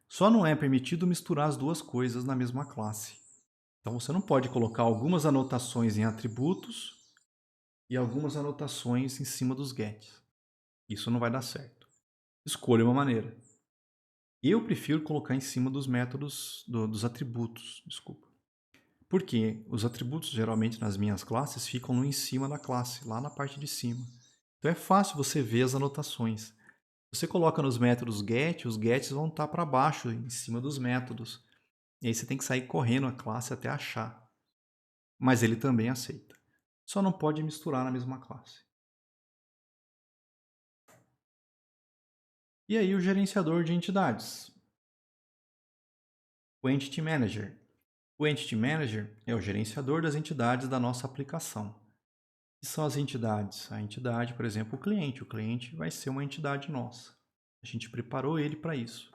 A: Só não é permitido misturar as duas coisas na mesma classe. Então você não pode colocar algumas anotações em atributos e algumas anotações em cima dos gets. Isso não vai dar certo. Escolha uma maneira. Eu prefiro colocar em cima dos métodos, dos atributos, desculpa. Porque os atributos geralmente nas minhas classes ficam em cima da classe, lá na parte de cima. Então é fácil você ver as anotações. Você coloca nos métodos get, os gets vão estar para baixo, em cima dos métodos. E aí você tem que sair correndo a classe até achar. Mas ele também aceita. Só não pode misturar na mesma classe. E aí o gerenciador de entidades. O Entity Manager. O Entity Manager é o gerenciador das entidades da nossa aplicação. O que são as entidades? A entidade, por exemplo, o cliente. O cliente vai ser uma entidade nossa. A gente preparou ele para isso.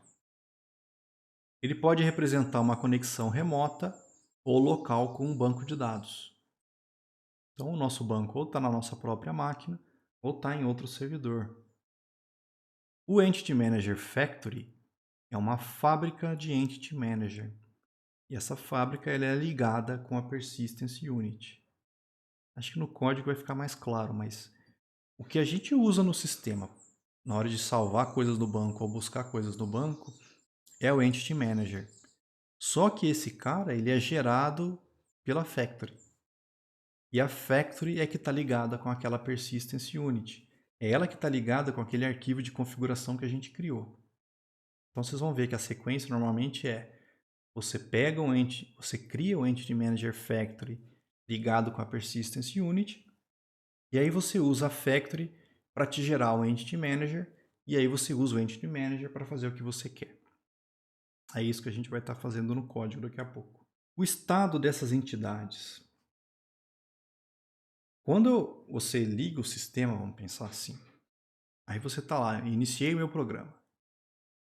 A: Ele pode representar uma conexão remota ou local com um banco de dados. Então, o nosso banco ou está na nossa própria máquina ou está em outro servidor. O Entity Manager Factory é uma fábrica de Entity Manager. E essa fábrica ela é ligada com a Persistence Unit. Acho que no código vai ficar mais claro, mas o que a gente usa no sistema na hora de salvar coisas do banco ou buscar coisas do banco é o Entity Manager. Só que esse cara ele é gerado pela Factory. E a Factory é que está ligada com aquela Persistence Unit. É ela que está ligada com aquele arquivo de configuração que a gente criou. Então vocês vão ver que a sequência normalmente é: você pega você cria o Entity Manager Factory ligado com a Persistence Unit, e aí você usa a Factory para te gerar o Entity Manager, e aí você usa o Entity Manager para fazer o que você quer. É isso que a gente vai estar fazendo no código daqui a pouco. O estado dessas entidades. Quando você liga o sistema, vamos pensar assim, aí você está lá, iniciei meu programa.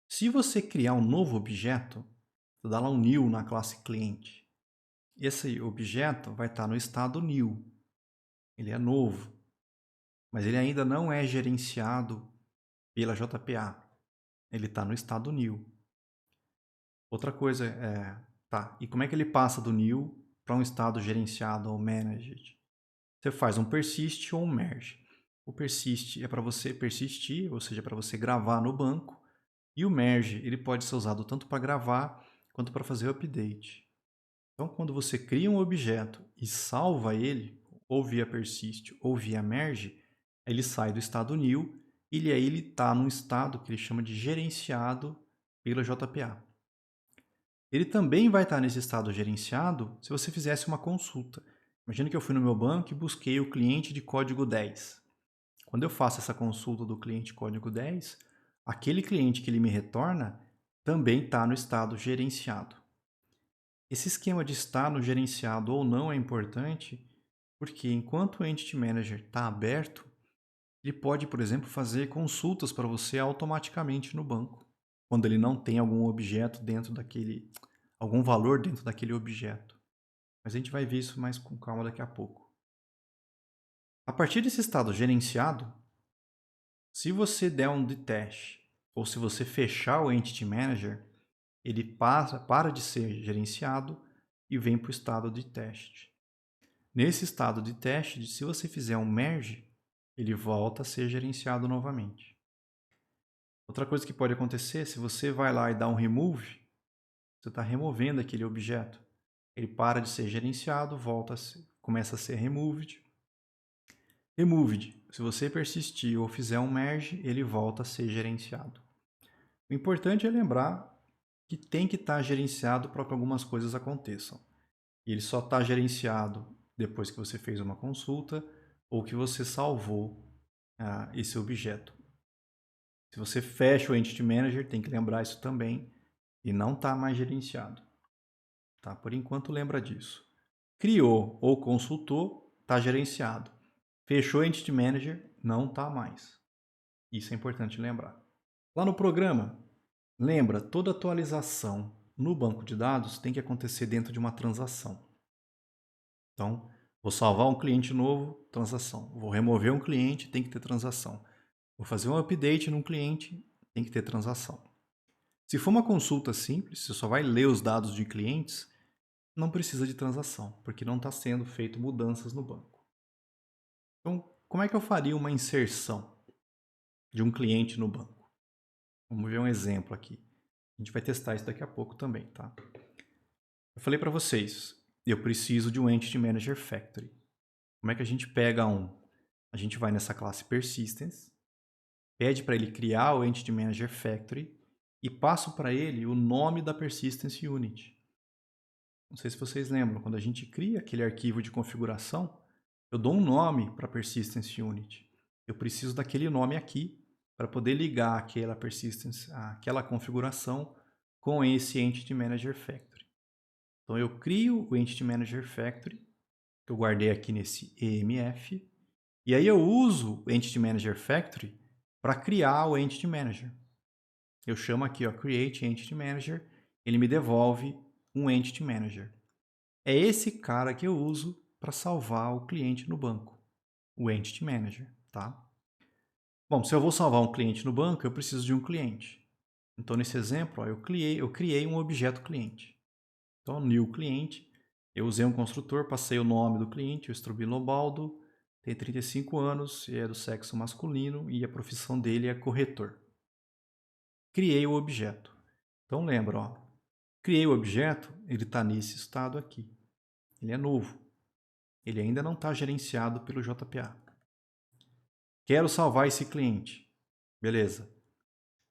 A: Se você criar um novo objeto, você dá lá um new na classe cliente. Esse objeto vai estar no estado new. Ele é novo, mas ele ainda não é gerenciado pela JPA. Ele está no estado new. Outra coisa tá, e como é que ele passa do new para um estado gerenciado ou managed? Você faz um persist ou um merge. O persist é para você persistir, ou seja, para você gravar no banco. E o merge, ele pode ser usado tanto para gravar quanto para fazer o update. Então, quando você cria um objeto e salva ele, ou via persist ou via merge, ele sai do estado new e aí ele está num estado que ele chama de gerenciado pela JPA. Ele também vai estar nesse estado gerenciado se você fizesse uma consulta. Imagina que eu fui no meu banco e busquei o cliente de código 10. Quando eu faço essa consulta do cliente código 10, aquele cliente que ele me retorna também está no estado gerenciado. Esse esquema de estar no gerenciado ou não é importante porque enquanto o Entity Manager está aberto, ele pode, por exemplo, fazer consultas para você automaticamente no banco, quando ele não tem algum objeto dentro daquele, algum valor dentro daquele objeto. Mas a gente vai ver isso mais com calma daqui a pouco. A partir desse estado gerenciado, se você der um detach ou se você fechar o Entity Manager, ele para de ser gerenciado e vem para o estado de teste. Nesse estado de teste, se você fizer um merge, ele volta a ser gerenciado novamente. Outra coisa que pode acontecer, se você vai lá e dá um remove, você está removendo aquele objeto. Ele para de ser gerenciado, começa a ser removed. Removed, se você persistir ou fizer um merge, ele volta a ser gerenciado. O importante é lembrar que tem que estar gerenciado para que algumas coisas aconteçam. E ele só está gerenciado depois que você fez uma consulta ou que você salvou esse objeto. Se você fecha o Entity Manager, tem que lembrar isso também, e não está mais gerenciado. Tá? Por enquanto, lembra disso. Criou ou consultou, está gerenciado. Fechou o Entity Manager, não está mais. Isso é importante lembrar. Lá no programa, Lembra, toda atualização no banco de dados tem que acontecer dentro de uma transação. Então, vou salvar um cliente novo, transação. Vou remover um cliente, tem que ter transação. Vou fazer um update num cliente, tem que ter transação. Se for uma consulta simples, você só vai ler os dados de clientes, não precisa de transação, porque não está sendo feito mudanças no banco. Então, como é que eu faria uma inserção de um cliente no banco? Vamos ver um exemplo aqui. A gente vai testar isso daqui a pouco também, tá? Eu falei para vocês, eu preciso de um Entity Manager Factory. Como é que a gente pega um? A gente vai nessa classe Persistence, pede para ele criar o Entity Manager Factory e passo para ele o nome da Persistence Unit. Não sei se vocês lembram, quando a gente cria aquele arquivo de configuração, eu dou um nome para a Persistence Unit. Eu preciso daquele nome aqui para poder ligar aquela persistence, aquela configuração com esse Entity Manager Factory. Então eu crio o Entity Manager Factory, que eu guardei aqui nesse EMF, e aí eu uso o Entity Manager Factory para criar o Entity Manager. Eu chamo aqui, ó, Create Entity Manager, ele me devolve um Entity Manager. É esse cara que eu uso para salvar o cliente no banco, o Entity Manager, tá? Bom, se eu vou salvar um cliente no banco, eu preciso de um cliente. Então, nesse exemplo, ó, eu criei um objeto cliente. Então, new cliente, eu usei um construtor, passei o nome do cliente, o Strubin Lobaldo, tem 35 anos, é do sexo masculino e a profissão dele é corretor. Criei o objeto. Então, lembra, ó, criei o objeto, ele está nesse estado aqui. Ele é novo. Ele ainda não está gerenciado pelo JPA. Quero salvar esse cliente. Beleza.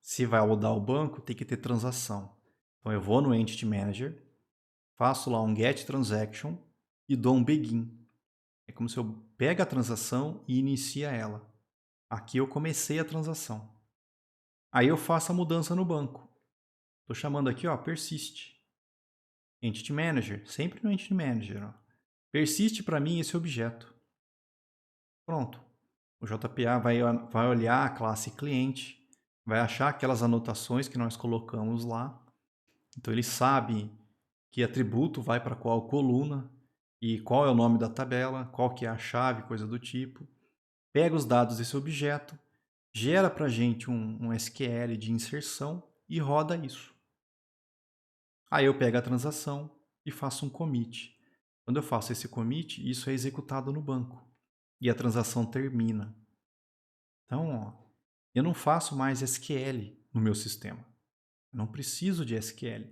A: Se vai mudar o banco, tem que ter transação. Então eu vou no Entity Manager, faço lá um Get Transaction e dou um Begin. É como se eu pego a transação e inicia ela. Aqui eu comecei a transação. Aí eu faço a mudança no banco. Estou chamando aqui, ó, Persist. Entity Manager, sempre no Entity Manager. Ó. Persiste para mim esse objeto. Pronto. O JPA vai olhar a classe cliente, vai achar aquelas anotações que nós colocamos lá. Então ele sabe que atributo vai para qual coluna e qual é o nome da tabela, qual que é a chave, coisa do tipo. Pega os dados desse objeto, gera para a gente um SQL de inserção e roda isso. Aí eu pego a transação e faço um commit. Quando eu faço esse commit, isso é executado no banco e a transação termina. Então, ó, eu não faço mais SQL no meu sistema. Eu não preciso de SQL.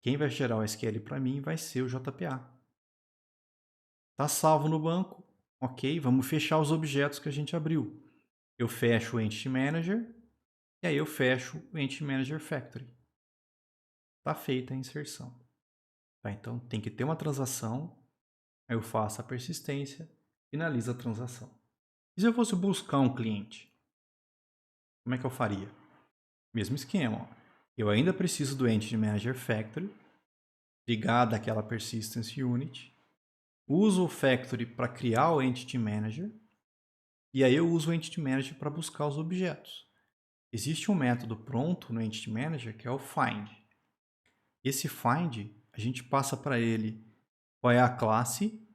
A: Quem vai gerar o SQL para mim vai ser o JPA. Está salvo no banco. Ok, vamos fechar os objetos que a gente abriu. Eu fecho o Entity Manager e aí eu fecho o Entity Manager Factory. Está feita a inserção. Tá, então tem que ter uma transação, aí eu faço a persistência, finalizo a transação. E se eu fosse buscar um cliente? Como é que eu faria? Mesmo esquema. Ó. Eu ainda preciso do Entity Manager Factory, ligado àquela Persistence Unit. Uso o Factory para criar o Entity Manager. E aí eu uso o Entity Manager para buscar os objetos. Existe um método pronto no Entity Manager que é o Find. Esse Find, a gente passa para ele qual é a classe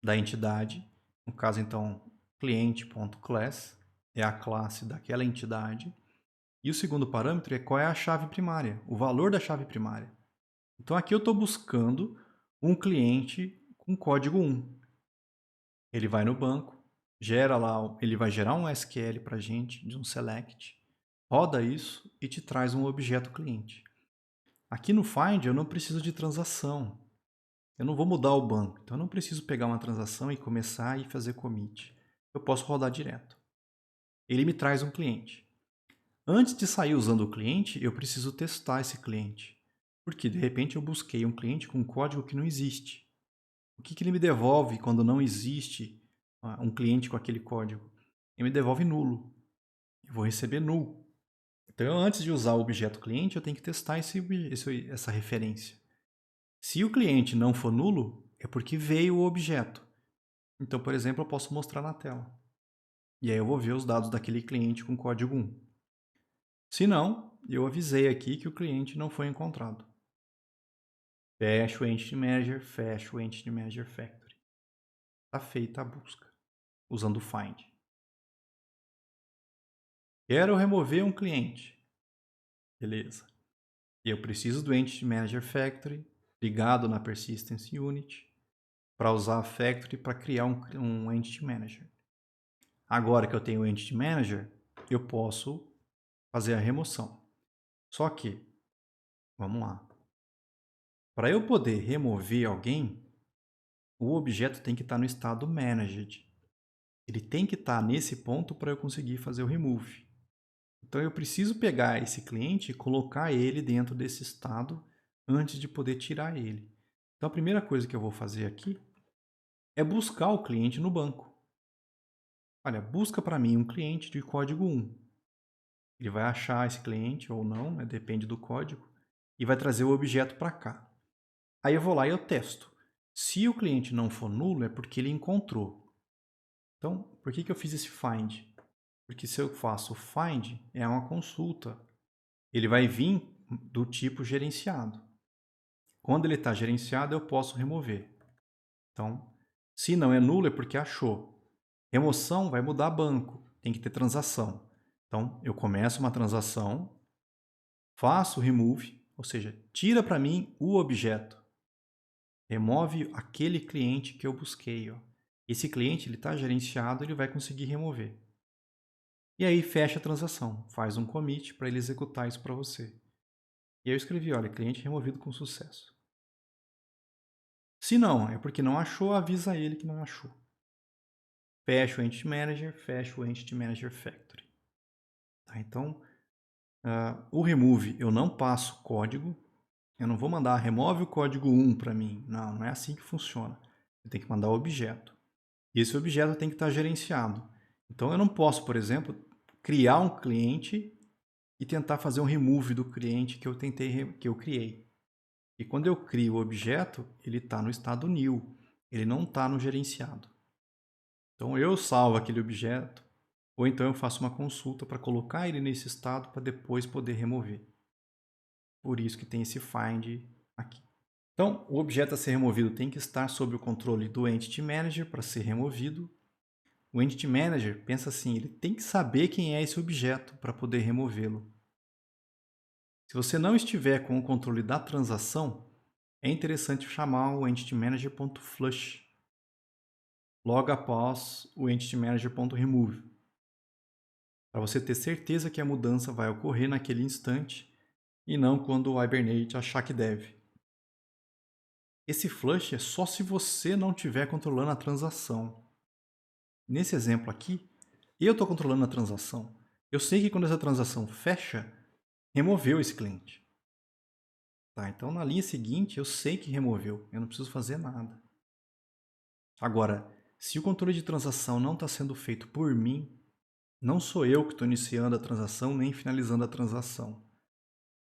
A: da entidade. No caso, então, cliente.class é a classe daquela entidade. E o segundo parâmetro é qual é a chave primária, o valor da chave primária. Então, aqui eu estou buscando um cliente com código 1. Ele vai no banco, gera lá, ele vai gerar um SQL para a gente, de um select, roda isso e te traz um objeto cliente. Aqui no Find eu não preciso de transação. Eu não vou mudar o banco, então eu não preciso pegar uma transação e começar e fazer commit. Eu posso rodar direto. Ele me traz um cliente. Antes de sair usando o cliente, eu preciso testar esse cliente. Porque de repente eu busquei um cliente com um código que não existe. O que ele me devolve quando não existe um cliente com aquele código? Ele me devolve nulo. Eu vou receber null. Então, antes de usar o objeto cliente, eu tenho que testar essa referência. Se o cliente não for nulo, é porque veio o objeto. Então, por exemplo, eu posso mostrar na tela. E aí eu vou ver os dados daquele cliente com código 1. Se não, eu avisei aqui que o cliente não foi encontrado. Fecho o Entity Manager, fecho o Entity Manager Factory. Está feita a busca, usando o Find. Quero remover um cliente. Beleza. E eu preciso do Entity Manager Factory ligado na Persistence Unit para usar a Factory para criar um Entity Manager. Agora que eu tenho o Entity Manager, eu posso fazer a remoção. Só que, vamos lá. Para eu poder remover alguém, o objeto tem que estar no estado Managed. Ele tem que estar nesse ponto para eu conseguir fazer o remove. Então eu preciso pegar esse cliente e colocar ele dentro desse estado antes de poder tirar ele. Então a primeira coisa que eu vou fazer aqui é buscar o cliente no banco. Olha, busca para mim um cliente de código 1. Ele vai achar esse cliente ou não, né? Depende do código, e vai trazer o objeto para cá. Aí eu vou lá e eu testo. Se o cliente não for nulo, é porque ele encontrou. Então, por que eu fiz esse find? Porque se eu faço find, é uma consulta. Ele vai vir do tipo gerenciado. Quando ele está gerenciado, eu posso remover. Então, se não é nulo, é porque achou. Remoção vai mudar banco, tem que ter transação. Então, eu começo uma transação, faço o remove, ou seja, tira para mim o objeto. Remove aquele cliente que eu busquei. Ó. Esse cliente está gerenciado, ele vai conseguir remover. E aí fecha a transação, faz um commit para ele executar isso para você. E aí eu escrevi, olha, cliente removido com sucesso. Se não, é porque não achou, avisa ele que não achou. Fecha o Entity Manager, fecha o Entity Manager Factory. Tá, então, o remove eu não passo código, eu não vou mandar remove o código 1 para mim. Não, não é assim que funciona. Eu tenho que mandar o objeto. E esse objeto tem que estar gerenciado. Então eu não posso, por exemplo, criar um cliente e tentar fazer um remove do cliente que eu criei. E quando eu crio o objeto, ele está no estado new, ele não está no gerenciado. Então eu salvo aquele objeto, ou então eu faço uma consulta para colocar ele nesse estado para depois poder remover. Por isso que tem esse find aqui. Então, o objeto a ser removido tem que estar sob o controle do Entity Manager para ser removido. O Entity Manager pensa assim, ele tem que saber quem é esse objeto para poder removê-lo. Se você não estiver com o controle da transação, é interessante chamar o Entity Manager.flush logo após o Entity Manager.remove, para você ter certeza que a mudança vai ocorrer naquele instante e não quando o Hibernate achar que deve. Esse flush é só se você não estiver controlando a transação. Nesse exemplo aqui, eu estou controlando a transação. Eu sei que quando essa transação fecha, removeu esse cliente. Tá, então na linha seguinte eu sei que removeu, eu não preciso fazer nada. Agora, se o controle de transação não está sendo feito por mim, não sou eu que estou iniciando a transação nem finalizando a transação.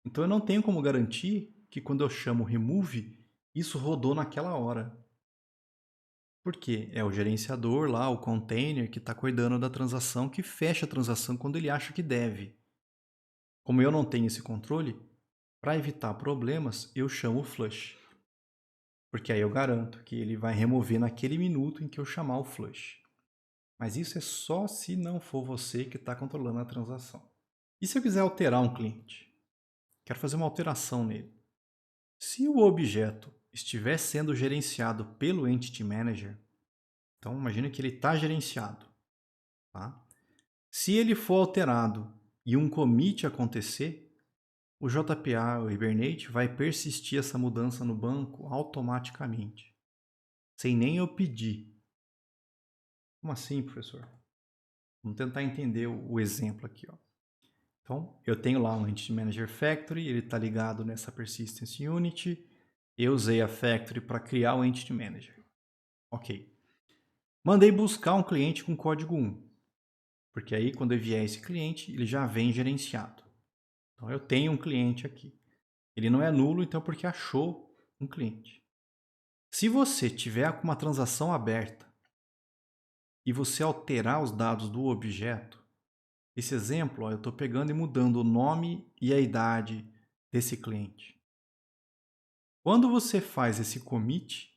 A: Então eu não tenho como garantir que quando eu chamo remove, isso rodou naquela hora. Por quê? É o gerenciador lá, o container, que está cuidando da transação, que fecha a transação quando ele acha que deve. Como eu não tenho esse controle, para evitar problemas, eu chamo o flush. Porque aí eu garanto que ele vai remover naquele minuto em que eu chamar o flush. Mas isso é só se não for você que está controlando a transação. E se eu quiser alterar um cliente? Quero fazer uma alteração nele. Se o objeto estiver sendo gerenciado pelo Entity Manager, então imagine que ele está gerenciado. Tá? Se ele for alterado e um commit acontecer, o JPA, o Hibernate, vai persistir essa mudança no banco automaticamente, sem nem eu pedir. Como assim, professor? Vamos tentar entender o exemplo aqui. Ó. Então, eu tenho lá um Entity Manager Factory, ele está ligado nessa Persistence Unit. Eu usei a Factory para criar o Entity Manager. Ok. Mandei buscar um cliente com código 1, porque aí quando eu vier esse cliente, ele já vem gerenciado. Então, eu tenho um cliente aqui. Ele não é nulo, então, porque achou um cliente. Se você tiver com uma transação aberta e você alterar os dados do objeto, Esse exemplo, ó, eu estou pegando e mudando o nome e a idade desse cliente. Quando você faz esse commit,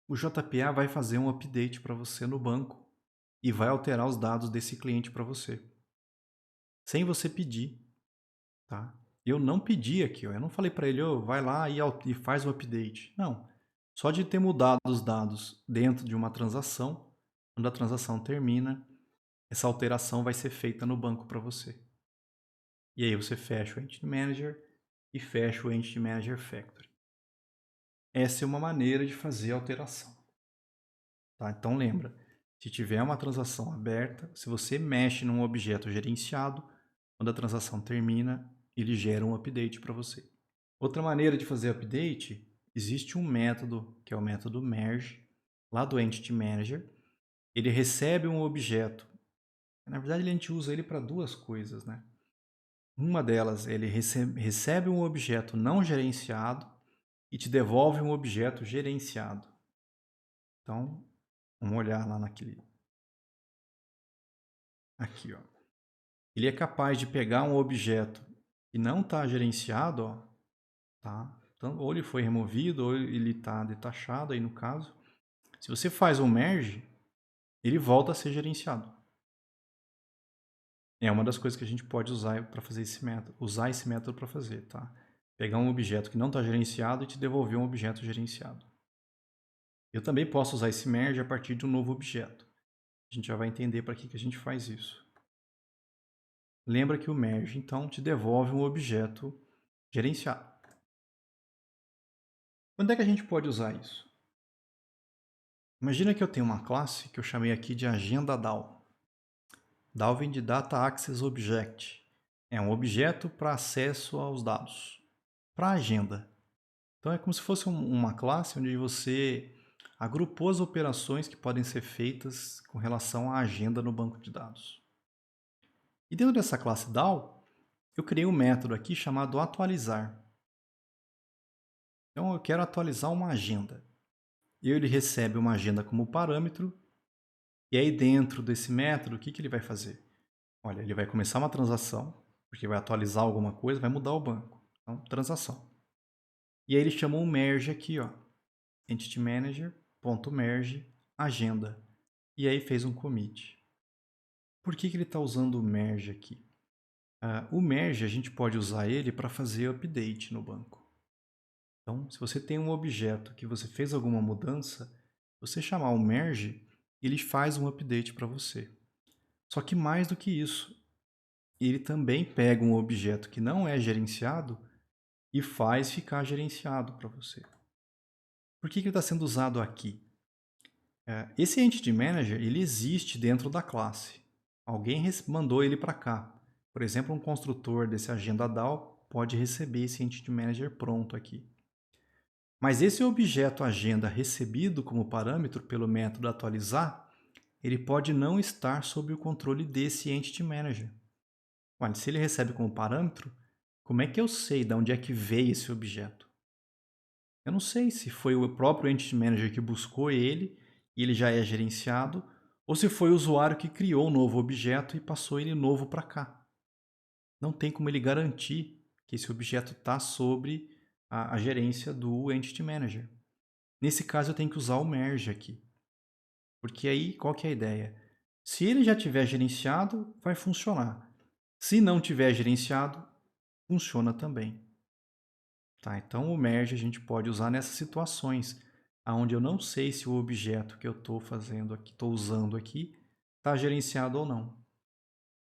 A: o JPA vai fazer um update para você no banco e vai alterar os dados desse cliente para você, sem você pedir, tá? Eu não pedi aqui, ó, eu não falei para ele, oh, vai lá e faz o update. Não, só de ter mudado os dados dentro de uma transação, quando a transação termina, essa alteração vai ser feita no banco para você. E aí você fecha o Entity Manager e fecha o Entity Manager Factory. Essa é uma maneira de fazer a alteração. Tá? Então lembra, se tiver uma transação aberta, se você mexe num objeto gerenciado, quando a transação termina, ele gera um update para você. Outra maneira de fazer update, existe um método, que é o método merge, lá do Entity Manager. Ele recebe um objeto. Na verdade, a gente usa ele para duas coisas, né? Uma delas, ele recebe um objeto não gerenciado e te devolve um objeto gerenciado. Então, vamos olhar lá naquele... Aqui, ó. Ele é capaz de pegar um objeto que não está gerenciado, ó, tá? Então, ou ele foi removido, ou ele está detachado aí no caso. Se você faz um merge, ele volta a ser gerenciado. É uma das coisas que a gente pode usar para fazer esse método, usar esse método para fazer, tá? Pegar um objeto que não está gerenciado e te devolver um objeto gerenciado. Eu também posso usar esse merge a partir de um novo objeto. A gente já vai entender para que a gente faz isso. Lembra que o merge, então, te devolve um objeto gerenciado. Quando é que a gente pode usar isso? Imagina que eu tenho uma classe que eu chamei aqui de agenda DAO. DAO vem de Data Access Object. É um objeto para acesso aos dados, para agenda. Então é como se fosse uma classe onde você agrupou as operações que podem ser feitas com relação à agenda no banco de dados. E dentro dessa classe DAO, eu criei um método aqui chamado atualizar. Então eu quero atualizar uma agenda. E ele recebe uma agenda como parâmetro. E aí dentro desse método, o que ele vai fazer? Olha, ele vai começar uma transação, porque vai atualizar alguma coisa, vai mudar o banco. Então, transação. E aí ele chamou um merge aqui, ó. Entity Manager.merge agenda. E aí fez um commit. Por que ele está usando o merge aqui? O merge a gente pode usar ele para fazer update no banco. Então, se você tem um objeto que você fez alguma mudança, você chamar o merge, ele faz um update para você. Só que mais do que isso, ele também pega um objeto que não é gerenciado e faz ficar gerenciado para você. Por que ele está sendo usado aqui? Esse Entity Manager ele existe dentro da classe. Alguém mandou ele para cá. Por exemplo, um construtor desse Agenda DAO pode receber esse Entity Manager pronto aqui. Mas esse objeto agenda recebido como parâmetro pelo método atualizar, ele pode não estar sob o controle desse Entity Manager. Olha, se ele recebe como parâmetro, como é que eu sei de onde é que veio esse objeto? Eu não sei se foi o próprio Entity Manager que buscou ele e ele já é gerenciado, ou se foi o usuário que criou um novo objeto e passou ele novo para cá. Não tem como ele garantir que esse objeto está sobre a gerência do Entity Manager. Nesse caso, eu tenho que usar o merge aqui. Porque aí, qual que é a ideia? Se ele já tiver gerenciado, vai funcionar. Se não tiver gerenciado, funciona também. Tá? Então, o merge a gente pode usar nessas situações, onde eu não sei se o objeto que eu estou fazendo aqui, estou usando aqui, está gerenciado ou não.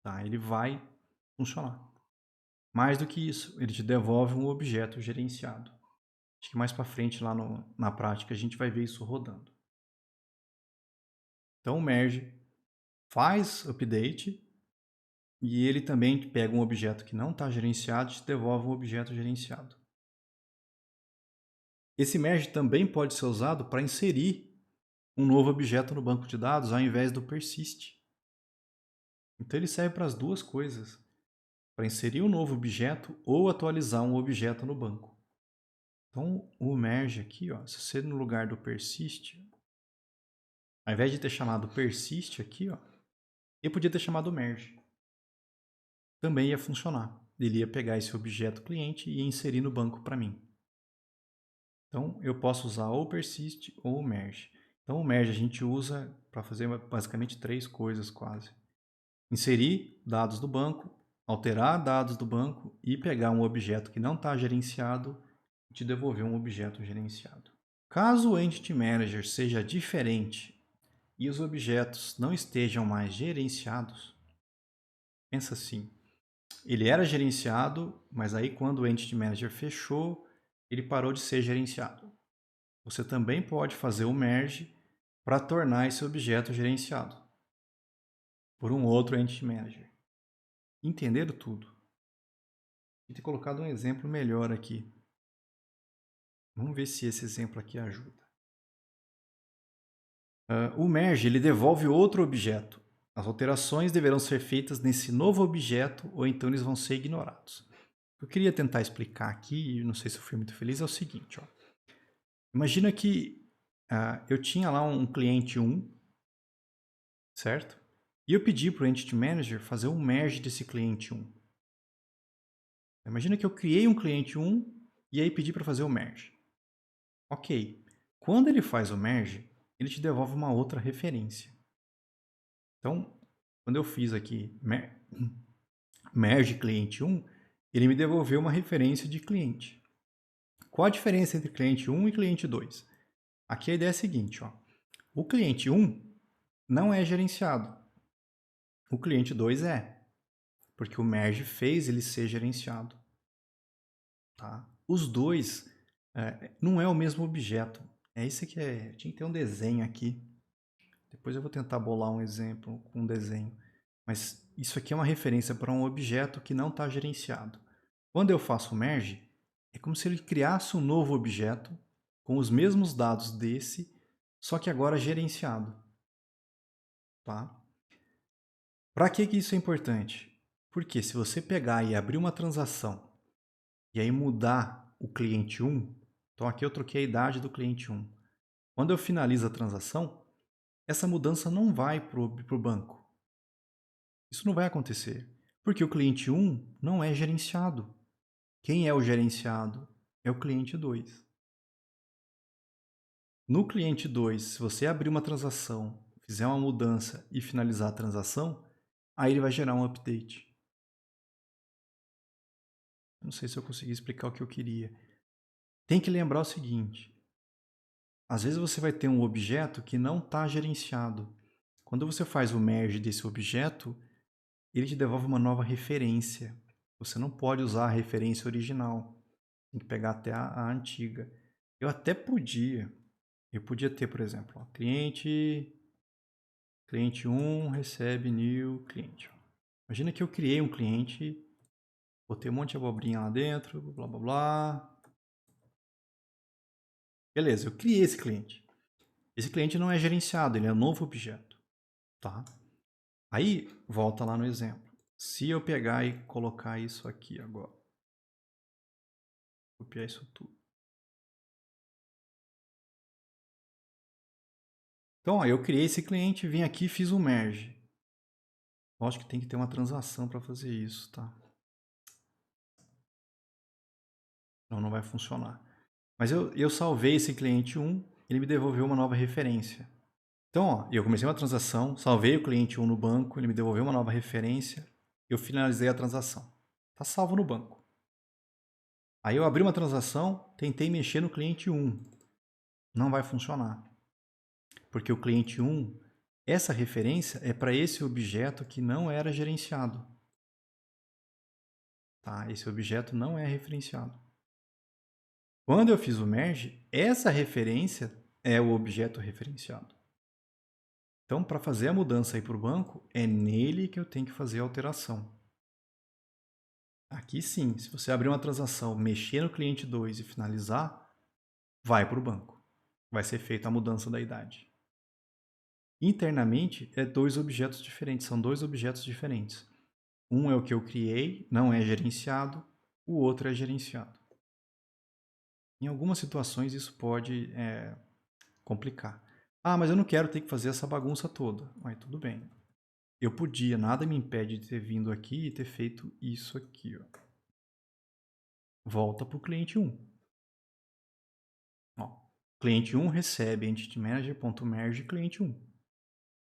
A: Tá? Ele vai funcionar. Mais do que isso, ele te devolve um objeto gerenciado. Acho que mais para frente, lá na prática, a gente vai ver isso rodando. Então, o merge faz update e ele também pega um objeto que não está gerenciado e te devolve um objeto gerenciado. Esse merge também pode ser usado para inserir um novo objeto no banco de dados ao invés do persist. Então ele serve para as duas coisas, para inserir um novo objeto ou atualizar um objeto no banco. Então o merge aqui, ó, se você no lugar do persist, ao invés de ter chamado persist aqui, ó, eu podia ter chamado merge. também ia funcionar. Ele ia pegar esse objeto cliente e ia inserir no banco para mim. Então, eu posso usar ou o persist ou o merge. Então, o merge a gente usa para fazer basicamente 3 coisas quase. Inserir dados do banco, alterar dados do banco e pegar um objeto que não está gerenciado e te devolver um objeto gerenciado. Caso o Entity Manager seja diferente e os objetos não estejam mais gerenciados, pensa assim, ele era gerenciado, mas aí quando o Entity Manager fechou, ele parou de ser gerenciado. Você também pode fazer o merge para tornar esse objeto gerenciado por um outro Entity Manager. Entenderam tudo? E ter colocado um exemplo melhor aqui. Vamos ver se esse exemplo aqui ajuda. O merge ele devolve outro objeto. As alterações deverão ser feitas nesse novo objeto ou então eles vão ser ignorados. O que eu queria tentar explicar aqui, e não sei se eu fui muito feliz, é o seguinte. Ó. Imagina que eu tinha lá um cliente 1, certo? E eu pedi para o Entity Manager fazer um merge desse cliente 1. Imagina que eu criei um cliente 1 e aí pedi para fazer o merge. Ok. Quando ele faz o merge, ele te devolve uma outra referência. Então, quando eu fiz aqui merge cliente 1, ele me devolveu uma referência de cliente. Qual a diferença entre cliente 1 e cliente 2? Aqui a ideia é a seguinte, ó. O cliente 1 não é gerenciado. O cliente 2 é, porque o merge fez ele ser gerenciado. Tá? Os dois não é o mesmo objeto. É isso que é. Tinha que ter um desenho aqui. Depois eu vou tentar bolar um exemplo com um desenho. Mas isso aqui é uma referência para um objeto que não está gerenciado. Quando eu faço o merge, é como se ele criasse um novo objeto com os mesmos dados desse, só que agora gerenciado. Tá? Para que isso é importante? Porque se você pegar e abrir uma transação e aí mudar o cliente 1, então aqui eu troquei a idade do cliente 1. Quando eu finalizo a transação, essa mudança não vai para o banco. Isso não vai acontecer, porque o cliente 1 não é gerenciado. Quem é o gerenciado? É o cliente 2. No cliente 2, se você abrir uma transação, fizer uma mudança e finalizar a transação, aí ele vai gerar um update. Não sei se eu consegui explicar o que eu queria. Tem que lembrar o seguinte, às vezes você vai ter um objeto que não está gerenciado. Quando você faz o merge desse objeto, ele te devolve uma nova referência. Você não pode usar a referência original. Tem que pegar até a antiga. Eu até podia. Eu podia ter, por exemplo, ó, cliente 1 recebe new cliente. Imagina que eu criei um cliente, botei um monte de abobrinha lá dentro, blá blá blá. Beleza, eu criei esse cliente. Esse cliente não é gerenciado, ele é um novo objeto. Tá? Aí, volta lá no exemplo. Se eu pegar e colocar isso aqui agora, copiar isso tudo. Então, ó, eu criei esse cliente, vim aqui e fiz um merge. Lógico que tem que ter uma transação para fazer isso, tá? Não, não vai funcionar. Mas eu salvei esse cliente 1, ele me devolveu uma nova referência. Então, ó, eu comecei uma transação, salvei o cliente 1 no banco, ele me devolveu uma nova referência, eu finalizei a transação. Está salvo no banco. Aí eu abri uma transação, tentei mexer no cliente 1. Não vai funcionar. Porque o cliente 1, essa referência é para esse objeto que não era gerenciado. Tá? Esse objeto não é referenciado. Quando eu fiz o merge, essa referência é o objeto referenciado. Então, para fazer a mudança aí para o banco, é nele que eu tenho que fazer a alteração. Aqui sim, se você abrir uma transação, mexer no cliente 2 e finalizar, vai para o banco. Vai ser feita a mudança da idade. Internamente, é dois objetos diferentes, são dois objetos diferentes. Um é o que eu criei, não é gerenciado, o outro é gerenciado. Em algumas situações isso pode complicar. Ah, mas eu não quero ter que fazer essa bagunça toda. Mas tudo bem. eu podia, nada me impede de ter vindo aqui e ter feito isso aqui, ó. Volta para o cliente 1. Ó, cliente 1 recebe entityManager.merge cliente 1.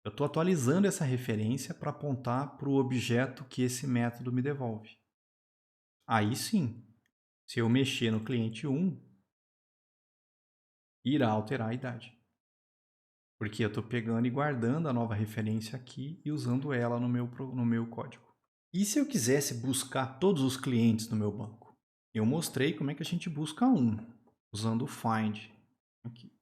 A: Eu estou atualizando essa referência para apontar para o objeto que esse método me devolve. Aí sim, se eu mexer no cliente 1, irá alterar a idade. Porque eu estou pegando e guardando a nova referência aqui e usando ela no meu código. E se eu quisesse buscar todos os clientes no meu banco? Eu mostrei como é que a gente busca um, usando o find. Aqui.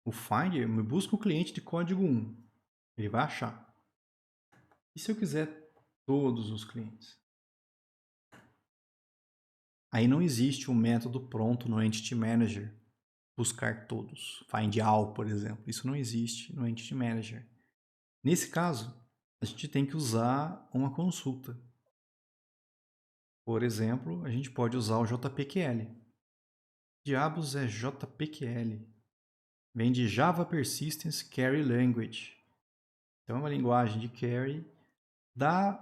A: O find, eu me busca o cliente de código 1. Ele vai achar. E se eu quiser todos os clientes? Aí não existe um método pronto no Entity Manager buscar todos. Find all, por exemplo. Isso não existe no Entity Manager. Nesse caso, a gente tem que usar uma consulta. Por exemplo, a gente pode usar o JPQL. Diabos é JPQL? Vem de Java Persistence Query Language. Então é uma linguagem de query da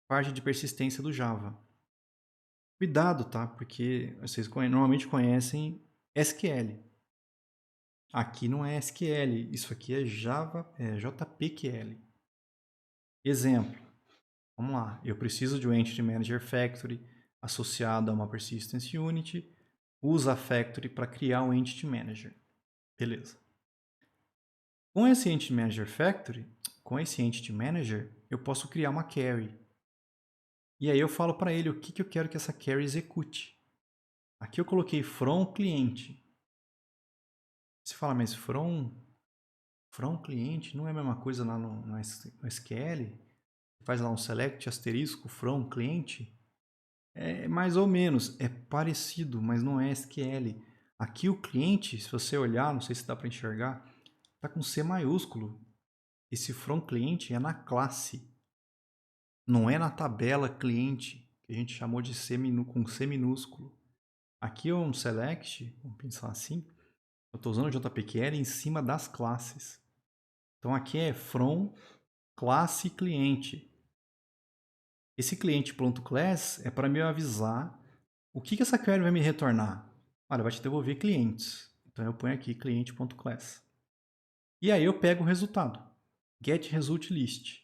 A: parte de persistência do Java. Cuidado, tá? Porque vocês normalmente conhecem SQL. Aqui não é SQL, isso aqui é Java, é JPQL. Exemplo, vamos lá, eu preciso de um Entity Manager Factory associado a uma Persistence Unit, usa a Factory para criar um Entity Manager. Beleza. Com esse Entity Manager Factory, com esse Entity Manager, eu posso criar uma query. E aí eu falo para ele o que eu quero que essa query execute. Aqui eu coloquei from cliente. Você fala, mas from cliente não é a mesma coisa lá no SQL? Faz lá um select asterisco from cliente? É mais ou menos, é parecido, mas não é SQL. Aqui o cliente, se você olhar, não sei se dá para enxergar, está com C maiúsculo. Esse from cliente é na classe. Não é na tabela cliente, que a gente chamou de C com C minúsculo. Aqui é um select, vamos pensar assim, eu estou usando o JPQL em cima das classes. Então aqui é from classe cliente. Esse cliente.class é para me avisar o que essa query vai me retornar. Olha, vai te devolver clientes. Então eu ponho aqui cliente.class. E aí eu pego o resultado, getResultList.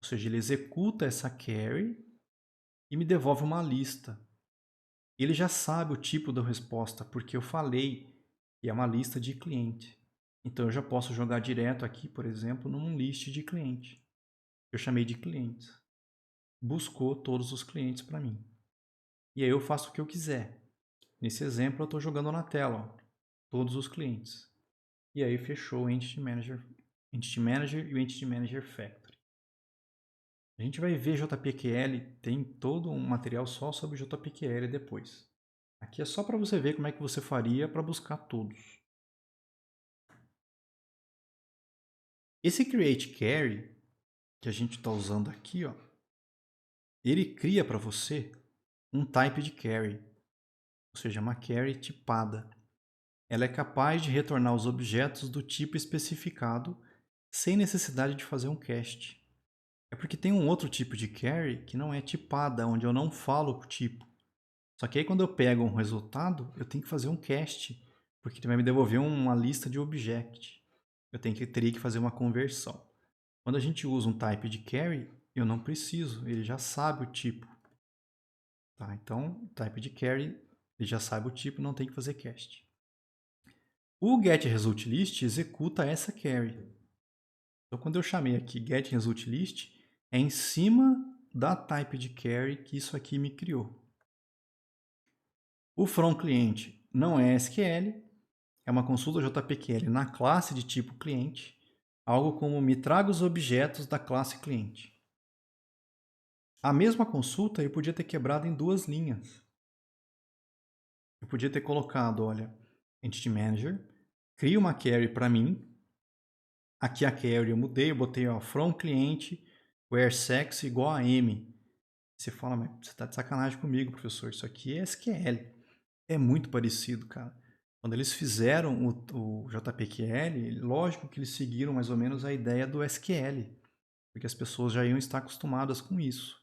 A: Ou seja, ele executa essa query e me devolve uma lista. Ele já sabe o tipo da resposta, porque eu falei que é uma lista de cliente. Então eu já posso jogar direto aqui, por exemplo, num list de cliente. Eu chamei de clientes. Buscou todos os clientes para mim. E aí eu faço o que eu quiser. Nesse exemplo eu estou jogando na tela, ó, todos os clientes. E aí fechou o Entity Manager e o Entity Manager Factory. A gente vai ver JPQL, tem todo um material só sobre JPQL depois. Aqui é só para você ver como é que você faria para buscar todos. Esse create query que a gente está usando aqui, ó, ele cria para você um type de query, ou seja, uma query tipada. Ela é capaz de retornar os objetos do tipo especificado sem necessidade de fazer um cast. É porque tem um outro tipo de query que não é tipada, onde eu não falo o tipo. Só que aí quando eu pego um resultado, eu tenho que fazer um cast, porque ele vai me devolver uma lista de object. Teria que fazer uma conversão. Quando a gente usa um type de query, eu não preciso, ele já sabe o tipo. Tá? Então, type de query, ele já sabe o tipo, não tem que fazer cast. O getResultList executa essa query. Então, quando eu chamei aqui getResultList, é em cima da type de query que isso aqui me criou. O from cliente não é SQL, é uma consulta JPQL na classe de tipo cliente, algo como me traga os objetos da classe cliente. A mesma consulta eu podia ter quebrado em duas linhas. Eu podia ter colocado, olha, Entity Manager, cria uma query para mim. Aqui a query eu mudei, eu botei ó, from cliente, where sex igual a m. Você fala, mas você está de sacanagem comigo, professor, isso aqui é SQL. É muito parecido, cara. Quando eles fizeram o JPQL, lógico que eles seguiram mais ou menos a ideia do SQL. porque as pessoas já iam estar acostumadas com isso.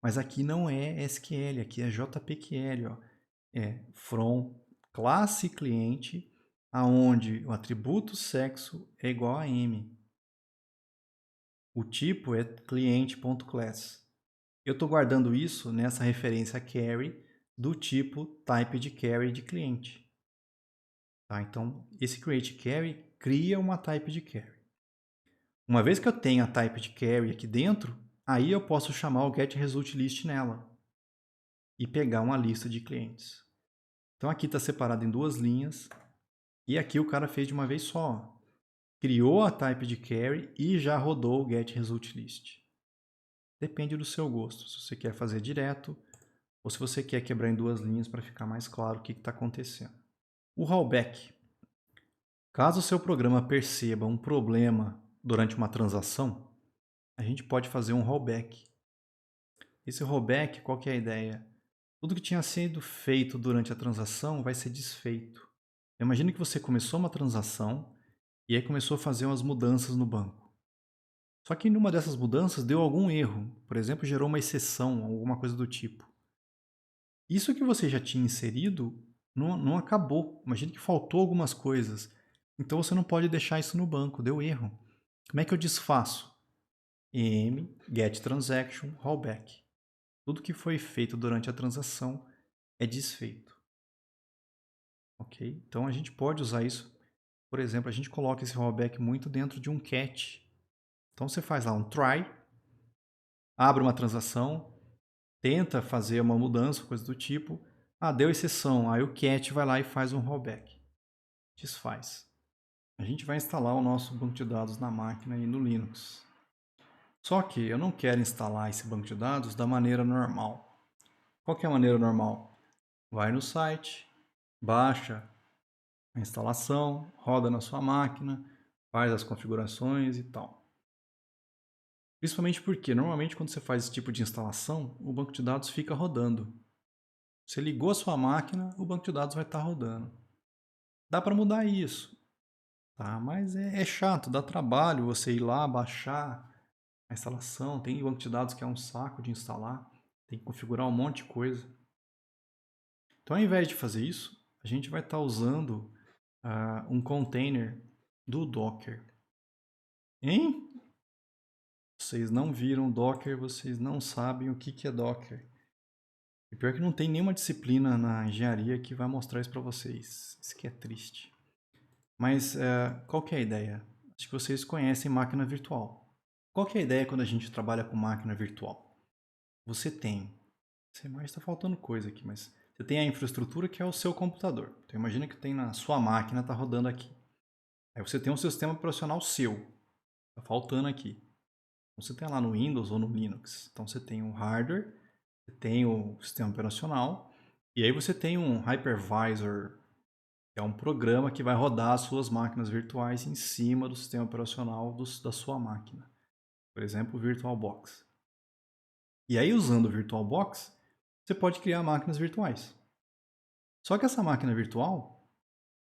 A: Mas aqui não é SQL, aqui é JPQL, ó. É from classe cliente, aonde o atributo sexo é igual a M. O tipo é cliente.class. Eu estou guardando isso nessa referência carry do tipo type de carry de cliente. Tá? Então, esse create carry cria uma type de carry. Uma vez que eu tenho a type de carry aqui dentro, aí eu posso chamar o getResultList nela e pegar uma lista de clientes. Então aqui está separado em duas linhas e aqui o cara fez de uma vez só. Criou a type de carry e já rodou o getResultList. Depende do seu gosto, se você quer fazer direto ou se você quer quebrar em duas linhas para ficar mais claro o que está acontecendo. O rollback. Caso o seu programa perceba um problema durante uma transação, a gente pode fazer um rollback. Esse rollback, qual que é a ideia? Tudo que tinha sido feito durante a transação vai ser desfeito. Imagina que você começou uma transação e aí começou a fazer umas mudanças no banco. Só que numa dessas mudanças deu algum erro, por exemplo, gerou uma exceção, alguma coisa do tipo. Isso que você já tinha inserido não acabou. Imagina que faltou algumas coisas. Então você não pode deixar isso no banco, deu erro. Como é que eu desfaço? em getTransaction rollback. Tudo que foi feito durante a transação é desfeito. Ok? Então a gente pode usar isso. Por exemplo, a gente coloca esse rollback muito dentro de um catch. Então você faz lá um try, abre uma transação, tenta fazer uma mudança, coisa do tipo. Ah, deu exceção. Aí o catch vai lá e faz um rollback. Desfaz. A gente vai instalar o nosso banco de dados na máquina e no Linux. Só que eu não quero instalar esse banco de dados da maneira normal. Qual que é a maneira normal? Vai no site, baixa a instalação, roda na sua máquina, faz as configurações e tal. Principalmente porque, normalmente, quando você faz esse tipo de instalação, o banco de dados fica rodando. Você ligou a sua máquina, o banco de dados vai estar rodando. Dá para mudar isso, tá? Mas é chato, dá trabalho você ir lá, baixar a instalação. Tem banco de dados que é um saco de instalar, tem que configurar um monte de coisa. Então, ao invés de fazer isso, a gente vai estar usando um container do Docker. Hein? Vocês não viram Docker, vocês não sabem o que é Docker. E pior que não tem nenhuma disciplina na engenharia que vai mostrar isso para vocês. Isso que é triste. Mas qual que é a ideia? Acho que vocês conhecem máquina virtual. Qual que é a ideia quando a gente trabalha com máquina virtual? Você tem... Mas está faltando coisa aqui, mas... Você tem a infraestrutura que é o seu computador. Então imagina que tem na sua máquina, está rodando aqui. Aí você tem um sistema operacional seu. Está faltando aqui. Você tem lá no Windows ou no Linux. Então você tem o hardware, você tem o sistema operacional, e aí você tem um hypervisor, que é um programa que vai rodar as suas máquinas virtuais em cima do sistema operacional da sua máquina. Por exemplo, o VirtualBox. E aí, usando o VirtualBox, você pode criar máquinas virtuais. Só que essa máquina virtual,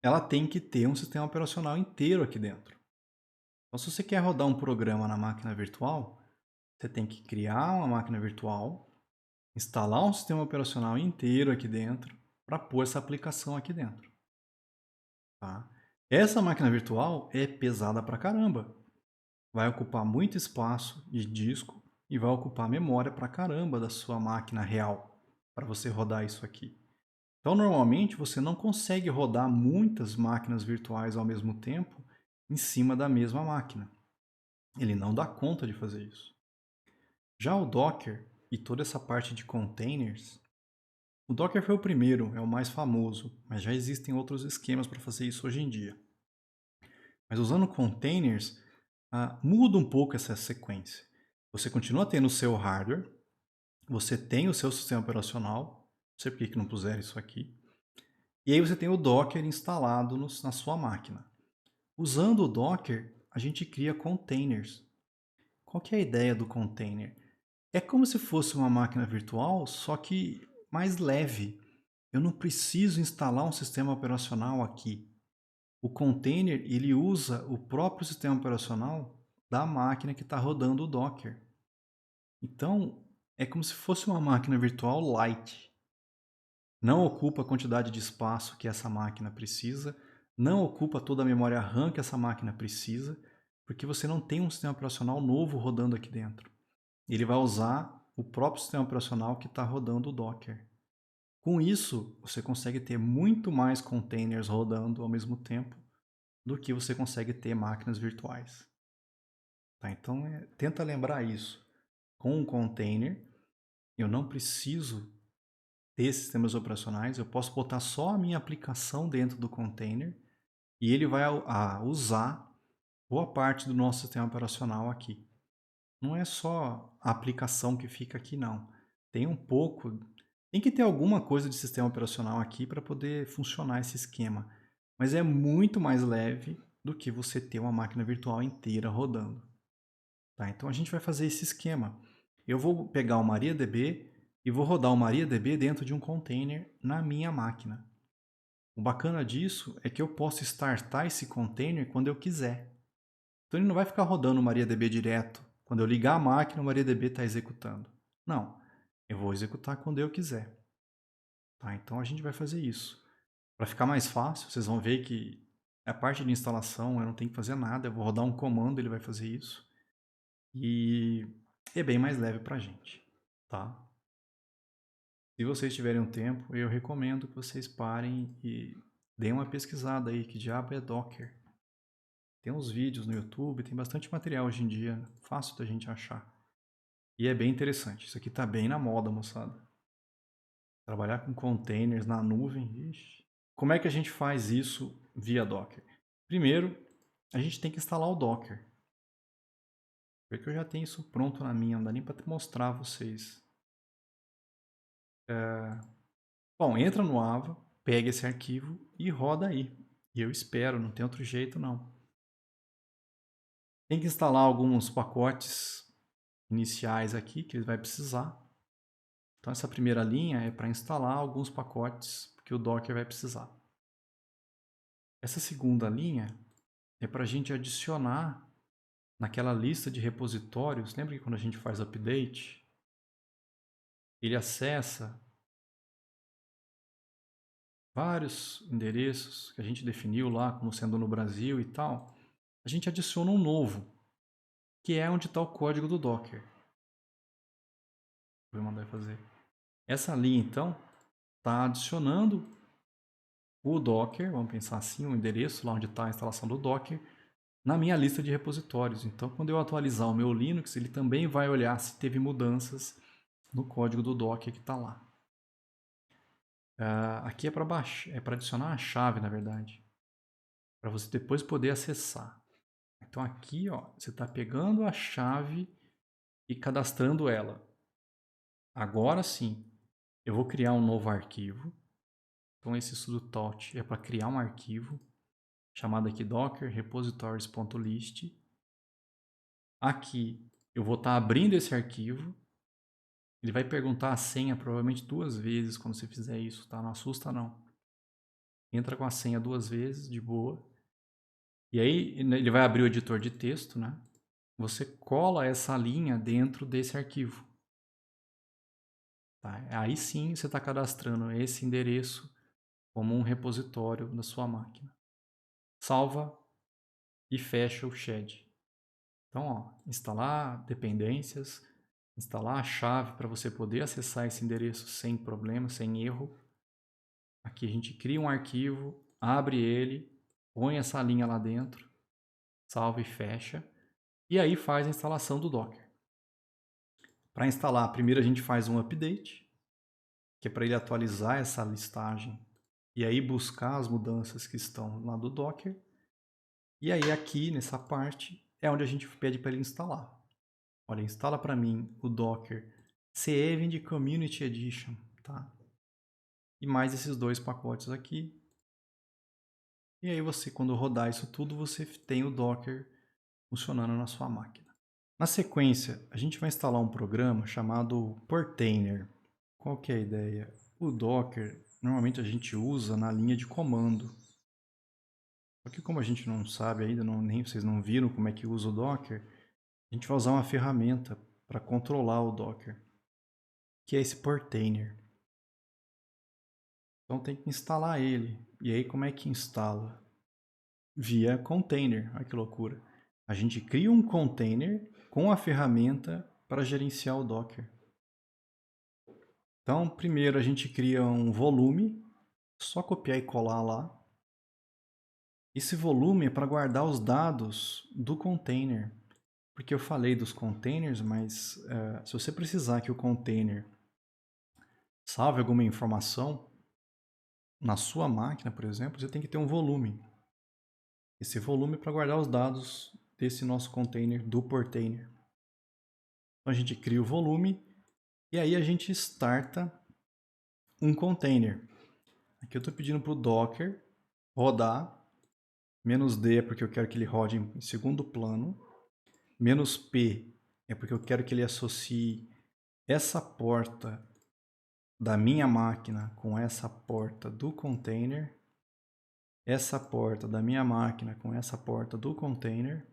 A: ela tem que ter um sistema operacional inteiro aqui dentro. Então, se você quer rodar um programa na máquina virtual, você tem que criar uma máquina virtual, instalar um sistema operacional inteiro aqui dentro para pôr essa aplicação aqui dentro. Tá? Essa máquina virtual é pesada pra caramba. Vai ocupar muito espaço de disco e vai ocupar memória pra caramba da sua máquina real para você rodar isso aqui. Então, normalmente, você não consegue rodar muitas máquinas virtuais ao mesmo tempo em cima da mesma máquina. Ele não dá conta de fazer isso. Já o Docker e toda essa parte de containers, o Docker foi o primeiro, é o mais famoso, mas já existem outros esquemas para fazer isso hoje em dia. Mas usando containers, muda um pouco essa sequência. Você continua tendo o seu hardware, você tem o seu sistema operacional, não sei por que não puseram isso aqui, e aí você tem o Docker instalado na sua máquina. Usando o Docker, a gente cria containers. Qual que é a ideia do container? É como se fosse uma máquina virtual, só que mais leve. Eu não preciso instalar um sistema operacional aqui. O container, ele usa o próprio sistema operacional da máquina que está rodando o Docker. Então, é como se fosse uma máquina virtual light. Não ocupa a quantidade de espaço que essa máquina precisa, não ocupa toda a memória RAM que essa máquina precisa, porque você não tem um sistema operacional novo rodando aqui dentro. Ele vai usar o próprio sistema operacional que está rodando o Docker. Com isso, você consegue ter muito mais containers rodando ao mesmo tempo do que você consegue ter máquinas virtuais. Tá? Então, tenta lembrar isso. Com um container, eu não preciso ter sistemas operacionais, eu posso botar só a minha aplicação dentro do container e ele vai usar boa parte do nosso sistema operacional aqui. Não é só a aplicação que fica aqui, não. Tem um pouco... Tem que ter alguma coisa de sistema operacional aqui para poder funcionar esse esquema. Mas é muito mais leve do que você ter uma máquina virtual inteira rodando. Tá? Então a gente vai fazer esse esquema. Eu vou pegar o MariaDB e vou rodar o MariaDB dentro de um container na minha máquina. O bacana disso é que eu posso startar esse container quando eu quiser. Então ele não vai ficar rodando o MariaDB direto. Quando eu ligar a máquina, o MariaDB está executando. Não, eu vou executar quando eu quiser. Tá? Então a gente vai fazer isso. Para ficar mais fácil, vocês vão ver que a parte de instalação eu não tenho que fazer nada. Eu vou rodar um comando, ele vai fazer isso. E é bem mais leve para a gente. Tá? Se vocês tiverem um tempo, eu recomendo que vocês parem e deem uma pesquisada aí, que diabo é Docker. Tem uns vídeos no YouTube, tem bastante material hoje em dia, fácil da gente achar. E é bem interessante. Isso aqui está bem na moda, moçada. Trabalhar com containers na nuvem, ixi. Como é que a gente faz isso via Docker? Primeiro, a gente tem que instalar o Docker. Porque eu já tenho isso pronto na minha, não dá nem para mostrar a vocês. Bom, entra no Ava, pega esse arquivo e roda aí. E eu espero, não tem outro jeito não. Tem que instalar alguns pacotes iniciais aqui que ele vai precisar. Então essa primeira linha é para instalar alguns pacotes que o Docker vai precisar. Essa segunda linha é para a gente adicionar naquela lista de repositórios. Lembra que quando a gente faz update, ele acessa vários endereços que a gente definiu lá como sendo no Brasil e tal. A gente adiciona um novo, que é onde está o código do Docker. Vou mandar fazer. Essa linha, então, está adicionando o Docker, vamos pensar assim, o endereço lá onde está a instalação do Docker, na minha lista de repositórios. Então, quando eu atualizar o meu Linux, ele também vai olhar se teve mudanças no código do Docker que está lá. Aqui é para adicionar a chave, na verdade, para você depois poder acessar. Então aqui, ó, você está pegando a chave e cadastrando ela. Agora sim, eu vou criar um novo arquivo. Então esse sudo tot é para criar um arquivo chamado aqui docker repositories.list. Aqui eu vou estar abrindo esse arquivo. Ele vai perguntar a senha provavelmente 2 vezes quando você fizer isso, tá? Não assusta não. Entra com a senha 2 vezes, de boa. E aí ele vai abrir o editor de texto, né? Você cola essa linha dentro desse arquivo. Tá? Aí sim você está cadastrando esse endereço como um repositório da sua máquina. Salva e fecha o shed. Então, ó, instalar dependências, instalar a chave para você poder acessar esse endereço sem problema, sem erro. Aqui a gente cria um arquivo, abre ele, põe essa linha lá dentro, salva e fecha, e aí faz a instalação do Docker. Para instalar, primeiro a gente faz um update, que é para ele atualizar essa listagem e aí buscar as mudanças que estão lá do Docker. E aí aqui nessa parte é onde a gente pede para ele instalar. Olha, instala para mim o Docker CEVIND Community Edition, tá? E mais esses 2 pacotes aqui. E aí você, quando rodar isso tudo, você tem o Docker funcionando na sua máquina. Na sequência, a gente vai instalar um programa chamado Portainer. Qual que é a ideia? O Docker, normalmente a gente usa na linha de comando. Só que como a gente não sabe ainda, nem vocês não viram como é que usa o Docker, a gente vai usar uma ferramenta para controlar o Docker, que é esse Portainer. Então tem que instalar ele. E aí como é que instala? Via container. Olha que loucura. A gente cria um container com a ferramenta para gerenciar o Docker. Então, primeiro a gente cria um volume, só copiar e colar lá. Esse volume é para guardar os dados do container. Porque eu falei dos containers, mas se você precisar que o container salve alguma informação na sua máquina, por exemplo, você tem que ter um volume. Esse volume é para guardar os dados desse nosso container, do Portainer. Então a gente cria o volume e aí a gente starta um container. Aqui eu estou pedindo para o Docker rodar, -d é porque eu quero que ele rode em segundo plano, -p é porque eu quero que ele associe essa porta da minha máquina com essa porta do container, essa porta da minha máquina com essa porta do container.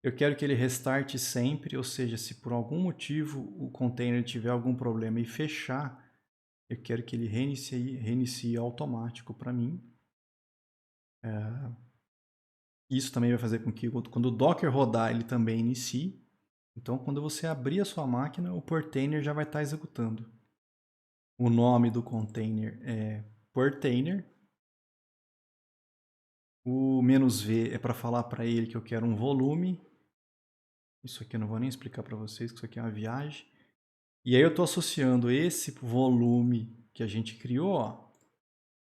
A: Eu quero que ele restarte sempre, ou seja, se por algum motivo o container tiver algum problema e fechar, eu quero que ele reinicie automático para mim. Isso também vai fazer com que quando o Docker rodar, ele também inicie. Então, quando você abrir a sua máquina, o Portainer já vai estar executando. O nome do container é Portainer. O "-v" é para falar para ele que eu quero um volume. Isso aqui eu não vou nem explicar para vocês, que isso aqui é uma viagem. E aí eu estou associando esse volume que a gente criou, ó,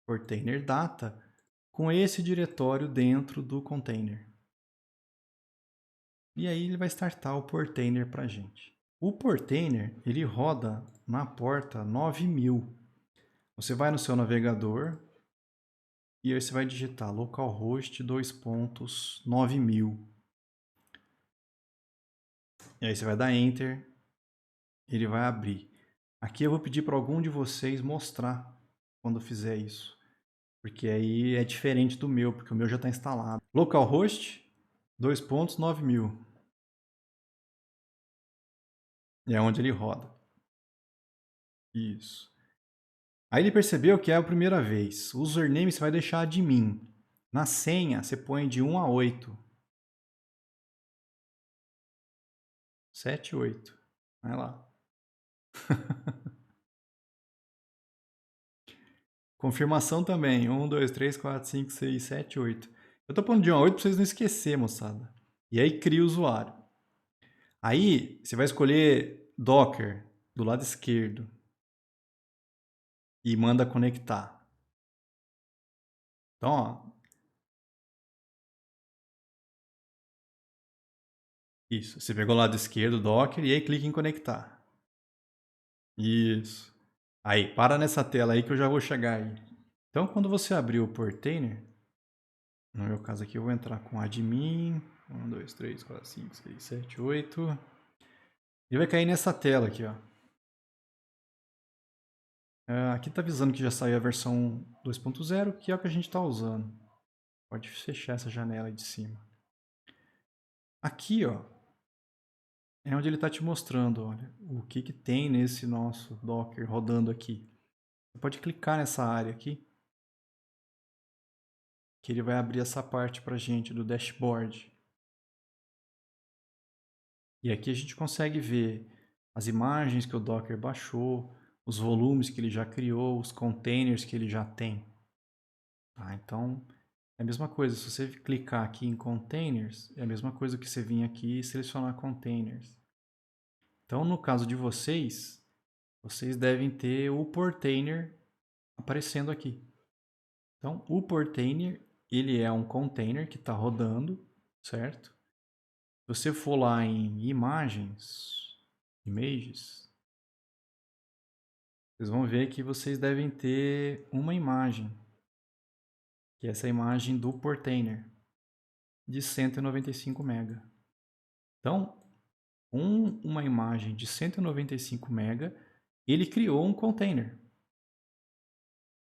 A: Portainer Data, com esse diretório dentro do container. E aí ele vai startar o Portainer para a gente. O Portainer, ele roda na porta 9000. Você vai no seu navegador e aí você vai digitar localhost 9000. E aí você vai dar Enter, ele vai abrir. Aqui eu vou pedir para algum de vocês mostrar quando fizer isso, porque aí é diferente do meu, porque o meu já está instalado. Localhost 9000. E é onde ele roda. Isso. Aí ele percebeu que é a primeira vez. O username você vai deixar admin. Na senha, você põe de 1 a 8. 7, 8. Vai lá. Confirmação também. 1, 2, 3, 4, 5, 6, 7, 8. Eu tô pondo de 1 a 8 para vocês não esquecer, moçada. E aí cria o usuário. Aí você vai escolher Docker do lado esquerdo. E manda conectar. Então, ó. Isso. Você pegou o lado esquerdo, Docker, e aí clica em conectar. Isso. Aí, para nessa tela aí que eu já vou chegar aí. Então, quando você abrir o Portainer, no meu caso aqui eu vou entrar com admin, 1, 2, 3, 4, 5, 6, 7, 8. Ele vai cair nessa tela aqui, ó. Aqui está avisando que já saiu a versão 2.0, que é o que a gente está usando. Pode fechar essa janela aí de cima. Aqui, ó, é onde ele está te mostrando, olha, o que tem nesse nosso Docker rodando aqui. Você pode clicar nessa área aqui, que ele vai abrir essa parte para a gente do dashboard. E aqui a gente consegue ver as imagens que o Docker baixou, os volumes que ele já criou, os containers que ele já tem. Tá? Então, é a mesma coisa. Se você clicar aqui em containers, é a mesma coisa que você vir aqui e selecionar containers. Então, no caso de vocês devem ter o Portainer aparecendo aqui. Então, o Portainer, ele é um container que está rodando, certo? Se você for lá em imagens, vocês vão ver que vocês devem ter uma imagem, que é essa imagem do Portainer, de 195 MB. Então, uma imagem de 195 MB, ele criou um container.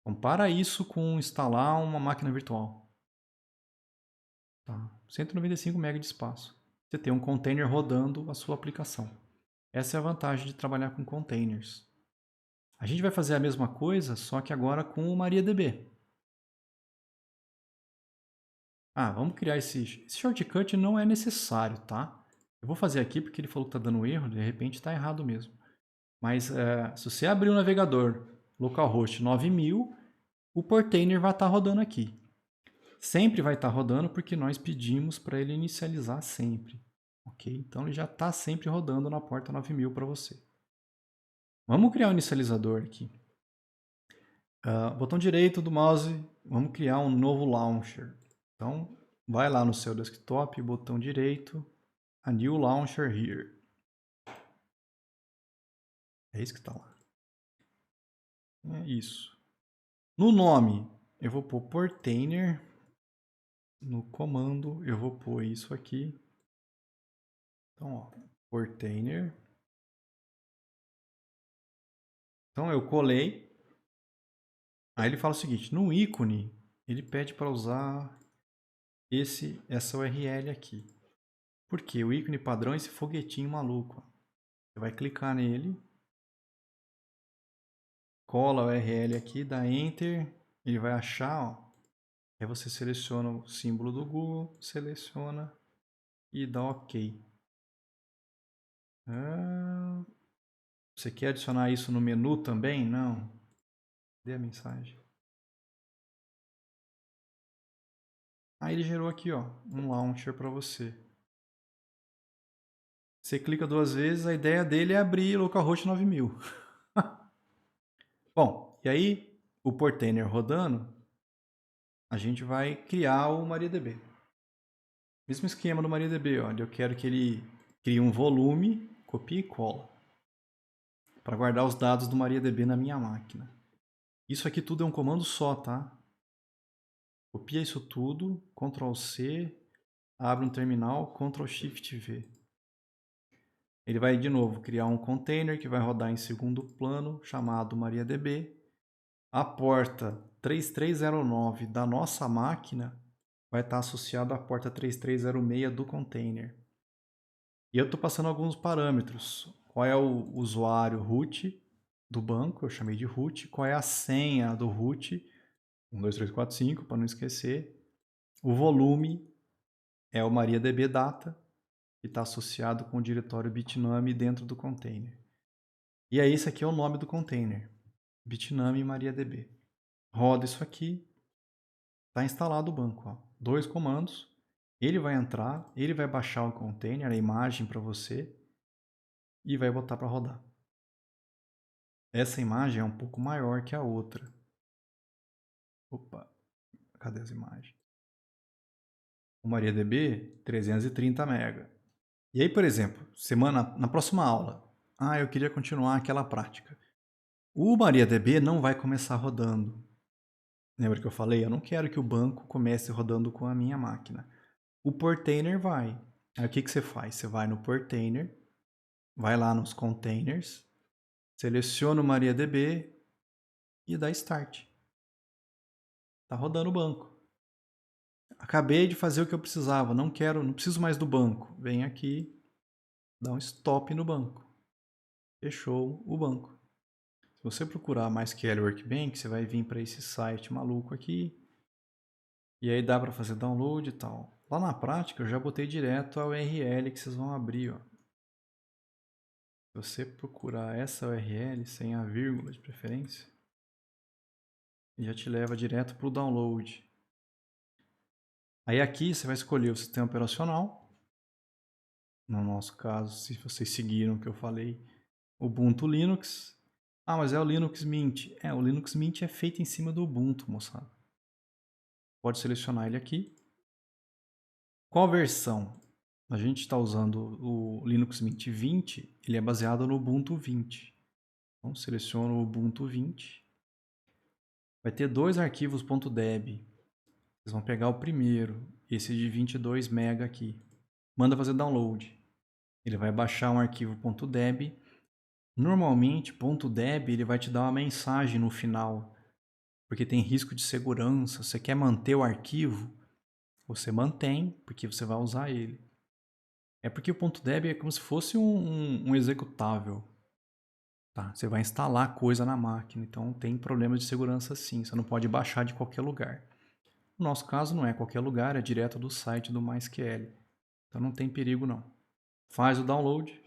A: Compara isso com instalar uma máquina virtual. Tá? 195 MB de espaço. você tem um container rodando a sua aplicação. Essa é a vantagem de trabalhar com containers. A gente vai fazer a mesma coisa, só que agora com o MariaDB. Vamos criar esse shortcut, não é necessário, tá? Eu vou fazer aqui porque ele falou que está dando erro, de repente está errado mesmo. Mas se você abrir o navegador localhost 9000, o portainer vai estar rodando aqui. Sempre vai estar rodando porque nós pedimos para ele inicializar sempre. Ok? Então ele já está sempre rodando na porta 9000 para você. Vamos criar um inicializador aqui. Botão direito do mouse, vamos criar um novo launcher. Então, vai lá no seu desktop, botão direito, a new launcher here. É isso que está lá. É isso. No nome, eu vou pôr portainer. No comando, eu vou pôr isso aqui. Então, ó, portainer. Então, eu colei. Aí ele fala o seguinte, no ícone, ele pede para usar essa URL aqui. Por quê? O ícone padrão é esse foguetinho maluco. Você vai clicar nele, cola a URL aqui, dá Enter, ele vai achar, ó. Aí você seleciona o símbolo do Google, seleciona e dá OK. Você quer adicionar isso no menu também? Não. Dê a mensagem. Aí ele gerou aqui, ó, um launcher para você. Você clica 2 vezes, a ideia dele é abrir localhost 9000. Bom, e aí o portainer rodando, a gente vai criar o MariaDB. Mesmo esquema do MariaDB, onde eu quero que ele crie um volume, copia e cola, para guardar os dados do MariaDB na minha máquina. Isso aqui tudo é um comando só, tá? Copia isso tudo, Ctrl C, abre um terminal, Ctrl Shift V. Ele vai de novo criar um container que vai rodar em segundo plano, chamado MariaDB. A porta 3309 da nossa máquina vai estar associada à porta 3306 do container. E eu estou passando alguns parâmetros. Qual é o usuário root do banco? Eu chamei de root. Qual é a senha do root? 1, 2, 3, 4, 5, para não esquecer. O volume é o MariaDB Data, que está associado com o diretório Bitnami dentro do container. E aí, esse aqui é o nome do container. Bitnami MariaDB. Roda isso aqui. Está instalado o banco. Ó. 2 comandos. Ele vai entrar, ele vai baixar o container, a imagem para você, e vai botar para rodar. Essa imagem é um pouco maior que a outra. Opa, cadê as imagens? O MariaDB, 330 MB. E aí, por exemplo, na próxima aula, eu queria continuar aquela prática. O MariaDB não vai começar rodando. Lembra que eu falei? Eu não quero que o banco comece rodando com a minha máquina. O portainer vai. Aí o que você faz? Você vai no portainer, vai lá nos containers, seleciona o MariaDB e dá Start. Está rodando o banco. Acabei de fazer o que eu precisava, não preciso mais do banco. Vem aqui, dá um stop no banco. Fechou o banco. Se você procurar MySQL Workbench, você vai vir para esse site maluco aqui. E aí dá para fazer download e tal. Lá na prática eu já botei direto a URL que vocês vão abrir. Ó. Se você procurar essa URL sem a vírgula de preferência, já te leva direto para o download. Aí aqui você vai escolher o sistema operacional. No nosso caso, se vocês seguiram o que eu falei, Ubuntu Linux. Mas é o Linux Mint. O Linux Mint é feito em cima do Ubuntu, moçada. Pode selecionar ele aqui. Qual versão? A gente está usando o Linux Mint 20, ele é baseado no Ubuntu 20. Então, seleciono o Ubuntu 20. Vai ter 2 arquivos .deb. Vocês vão pegar o primeiro, esse de 22 MB aqui. Manda fazer download. Ele vai baixar um arquivo .deb. Normalmente, .deb ele vai te dar uma mensagem no final, porque tem risco de segurança. Você quer manter o arquivo? Você mantém, porque você vai usar ele. É porque o .deb é como se fosse um executável. Tá? Você vai instalar coisa na máquina, então tem problemas de segurança sim. Você não pode baixar de qualquer lugar. No nosso caso não é qualquer lugar, é direto do site do MySQL. Então não tem perigo não. Faz o download,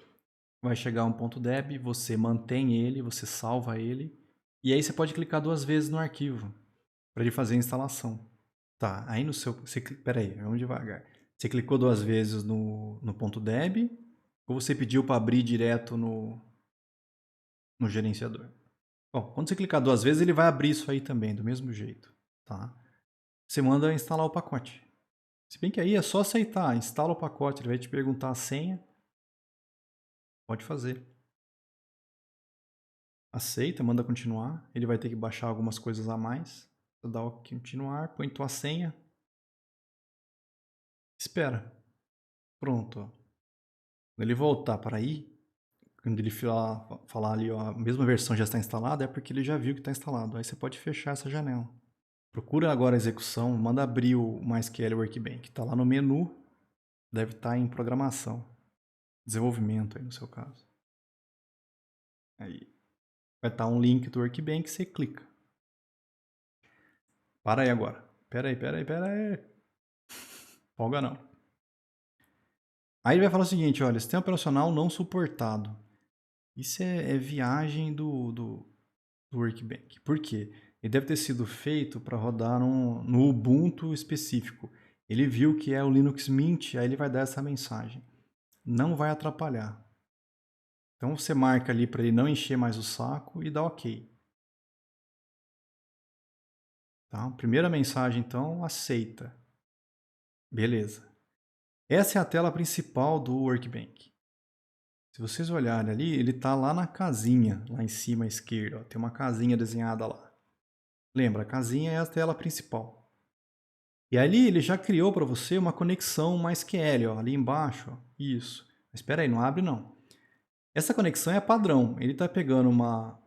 A: vai chegar um .deb, você mantém ele, você salva ele, e aí você pode clicar 2 vezes no arquivo para ele fazer a instalação. Tá, aí no seu... Pera aí, vamos devagar. Você clicou 2 vezes no .deb ou você pediu para abrir direto no gerenciador? Bom, quando você clicar 2 vezes, ele vai abrir isso aí também, do mesmo jeito. Tá? Você manda instalar o pacote. Se bem que aí é só aceitar, instala o pacote, ele vai te perguntar a senha. Pode fazer. Aceita, manda continuar. Ele vai ter que baixar algumas coisas a mais. Você dá o continuar, põe tua senha. Espera. Pronto. Quando ele voltar para aí, quando ele falar ali, ó, a mesma versão já está instalada, é porque ele já viu que está instalado. Aí você pode fechar essa janela. Procura agora a execução, manda abrir o MySQL Workbench. Está lá no menu, deve estar em programação. Desenvolvimento aí no seu caso. Aí vai estar um link do Workbench, você clica. Para aí agora. Pera aí. Folga não. Aí ele vai falar o seguinte, olha, sistema operacional não suportado. Isso é viagem do Workbench. Por quê? Ele deve ter sido feito para rodar no Ubuntu específico. Ele viu que é o Linux Mint, aí ele vai dar essa mensagem. Não vai atrapalhar. Então você marca ali para ele não encher mais o saco e dá OK. Tá? Primeira mensagem, então, aceita. Beleza. Essa é a tela principal do Workbench. Se vocês olharem ali, ele está lá na casinha, lá em cima à esquerda. Ó, tem uma casinha desenhada lá. Lembra, a casinha é a tela principal. E ali ele já criou para você uma conexão MySQL, ó, ali embaixo. Ó. Isso. Mas espera aí, não abre não. Essa conexão é padrão. Ele está pegando uma...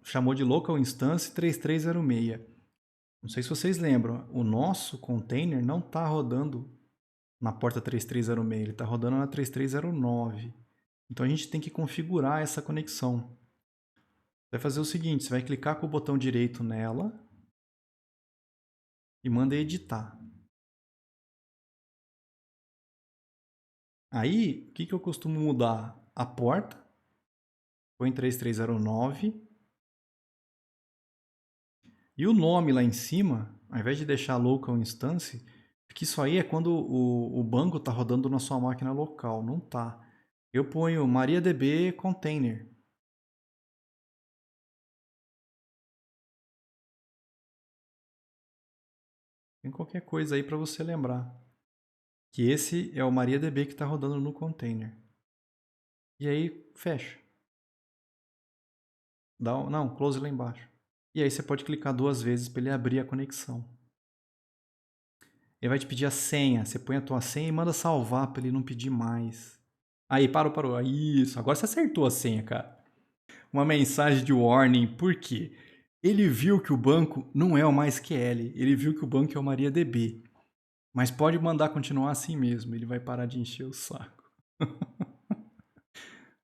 A: chamou de Local Instance 3306. Não sei se vocês lembram, o nosso container não está rodando na porta 3306, ele está rodando na 3309. Então a gente tem que configurar essa conexão. Você vai fazer o seguinte, você vai clicar com o botão direito nela e manda editar. Aí, o que eu costumo mudar? A porta, põe 3309. E o nome lá em cima, ao invés de deixar local instance, porque isso aí é quando o banco está rodando na sua máquina local, não tá. Eu ponho MariaDB container. Tem qualquer coisa aí para você lembrar. Que esse é o MariaDB que está rodando no container. E aí, fecha. Não, close lá embaixo. E aí você pode clicar 2 vezes para ele abrir a conexão. Ele vai te pedir a senha. Você põe a tua senha e manda salvar para ele não pedir mais. Aí, parou. Isso, agora você acertou a senha, cara. Uma mensagem de warning, por quê? Ele viu que o banco não é o MySQL, ele viu que o banco é o MariaDB. Mas pode mandar continuar assim mesmo, ele vai parar de encher o saco.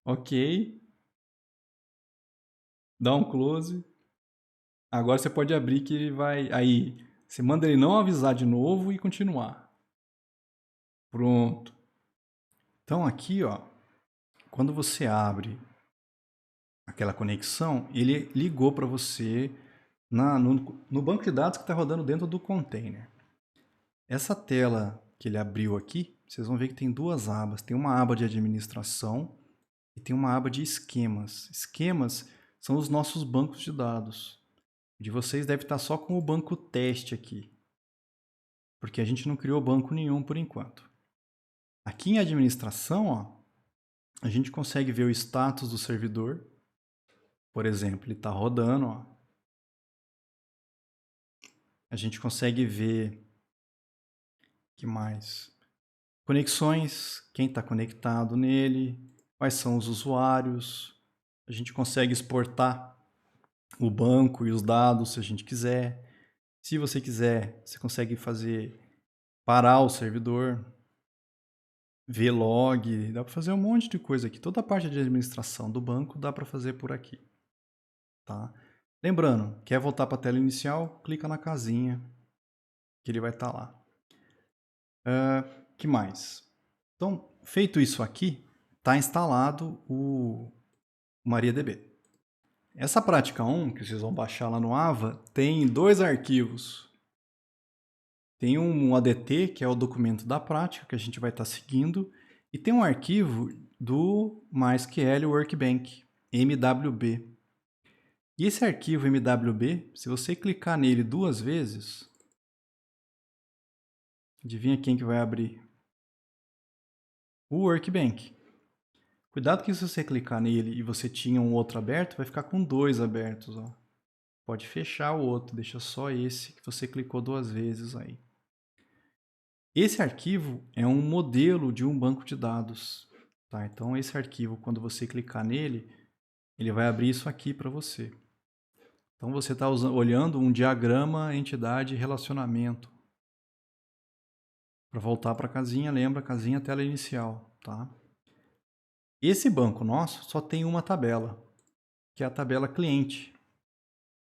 A: Ok. Dá um close. Agora você pode abrir que ele vai... Aí, você manda ele não avisar de novo e continuar. Pronto. Então aqui, ó, quando você abre aquela conexão, ele ligou para você no banco de dados que está rodando dentro do container. Essa tela que ele abriu aqui, vocês vão ver que tem 2 abas. Tem uma aba de administração e tem uma aba de esquemas. Esquemas são os nossos bancos de dados. O de vocês deve estar só com o banco teste aqui, porque a gente não criou banco nenhum por enquanto. Aqui em administração, ó, a gente consegue ver o status do servidor. Por exemplo, ele está rodando. Ó. A gente consegue ver... que mais? Conexões, quem está conectado nele, quais são os usuários. A gente consegue exportar o banco e os dados se a gente quiser. Se você quiser, você consegue parar o servidor. ver log, dá para fazer um monte de coisa aqui. Toda a parte de administração do banco dá para fazer por aqui, tá? Lembrando, quer voltar para a tela inicial? Clica na casinha que ele vai estar lá. Que mais? Então, feito isso aqui, está instalado o MariaDB. Essa prática 1, que vocês vão baixar lá no AVA, tem dois arquivos. Tem um ADT, que é o documento da prática, que a gente vai estar seguindo, e tem um arquivo do MySQL Workbench, MWB. E esse arquivo MWB, se você clicar nele 2 vezes, adivinha quem que vai abrir? O Workbench. Cuidado que se você clicar nele e você tinha um outro aberto, vai ficar com 2 abertos. Ó. Pode fechar o outro, deixa só esse que você clicou 2 vezes aí. Esse arquivo é um modelo de um banco de dados. Tá? Então, esse arquivo, quando você clicar nele, ele vai abrir isso aqui para você. Então, você está olhando um diagrama, entidade e relacionamento. Para voltar para a casinha, lembra, casinha tela inicial. Tá? Esse banco nosso só tem uma tabela, que é a tabela cliente.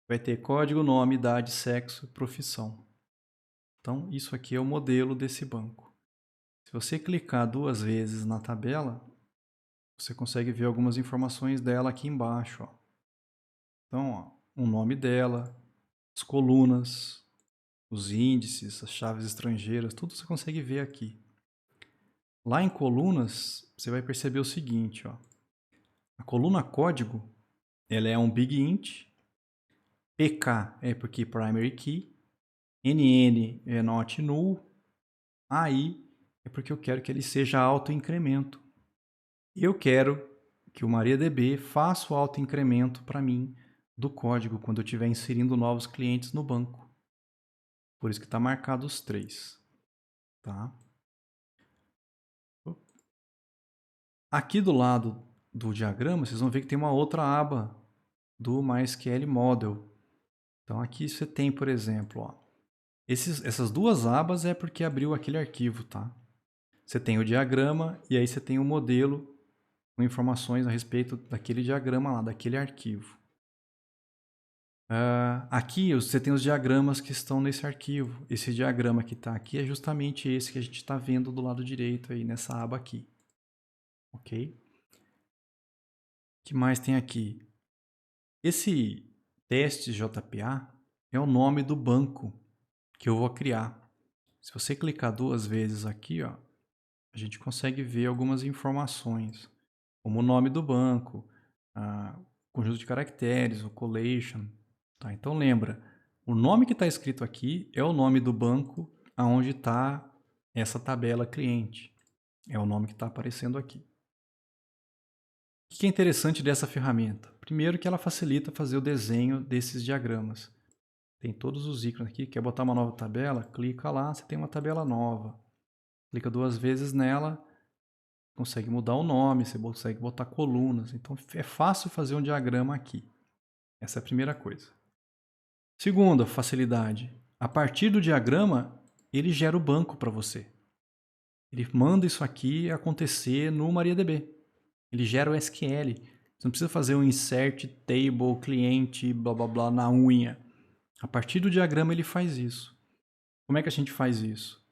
A: Vai ter código, nome, idade, sexo, profissão. Então, isso aqui é o modelo desse banco. Se você clicar 2 vezes na tabela, você consegue ver algumas informações dela aqui embaixo. Ó. Então, ó, o nome dela, as colunas, os índices, as chaves estrangeiras, tudo você consegue ver aqui. Lá em colunas, você vai perceber o seguinte, ó. A coluna código, ela é um big int, PK é porque primary key, NN é not null, AI é porque eu quero que ele seja autoincremento. Eu quero que o MariaDB faça o autoincremento para mim do código quando eu estiver inserindo novos clientes no banco. Por isso que está marcado os 3. Tá? Aqui do lado do diagrama, vocês vão ver que tem uma outra aba do MySQL Model. Então aqui você tem, por exemplo, ó, essas 2 abas é porque abriu aquele arquivo. Tá? Você tem o diagrama e aí você tem o modelo com informações a respeito daquele diagrama lá, daquele arquivo. Aqui você tem os diagramas que estão nesse arquivo. Esse diagrama que está aqui é justamente esse que a gente está vendo do lado direito aí nessa aba aqui. Ok? O que mais tem aqui? Esse teste JPA é o nome do banco que eu vou criar. Se você clicar 2 vezes aqui, ó, a gente consegue ver algumas informações, como o nome do banco, conjunto de caracteres, o collation. Tá? Então lembra, o nome que está escrito aqui é o nome do banco aonde está essa tabela cliente. É o nome que está aparecendo aqui. O que é interessante dessa ferramenta? Primeiro que ela facilita fazer o desenho desses diagramas. Tem todos os ícones aqui. Quer botar uma nova tabela? Clica lá, você tem uma tabela nova. Clica 2 vezes nela, consegue mudar o nome, você consegue botar colunas. Então é fácil fazer um diagrama aqui. Essa é a primeira coisa. Segunda facilidade. A partir do diagrama, ele gera o banco para você. Ele manda isso aqui acontecer no MariaDB. Ele gera o SQL. Você não precisa fazer um insert table cliente blá blá blá na unha. A partir do diagrama ele faz isso. Como é que a gente faz isso?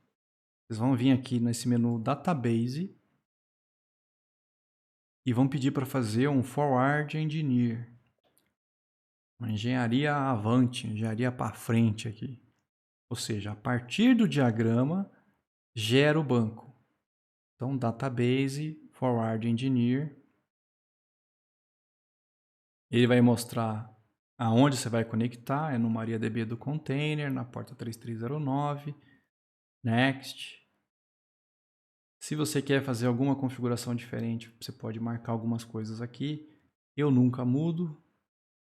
A: Vocês vão vir aqui nesse menu Database e vão pedir para fazer um Forward Engineer. Uma engenharia avante, engenharia para frente aqui. Ou seja, a partir do diagrama gera o banco. Então, Database, Forward Engineer. Ele vai mostrar aonde você vai conectar, é no MariaDB do container, na porta 3309, Next. Se você quer fazer alguma configuração diferente, você pode marcar algumas coisas aqui. Eu nunca mudo,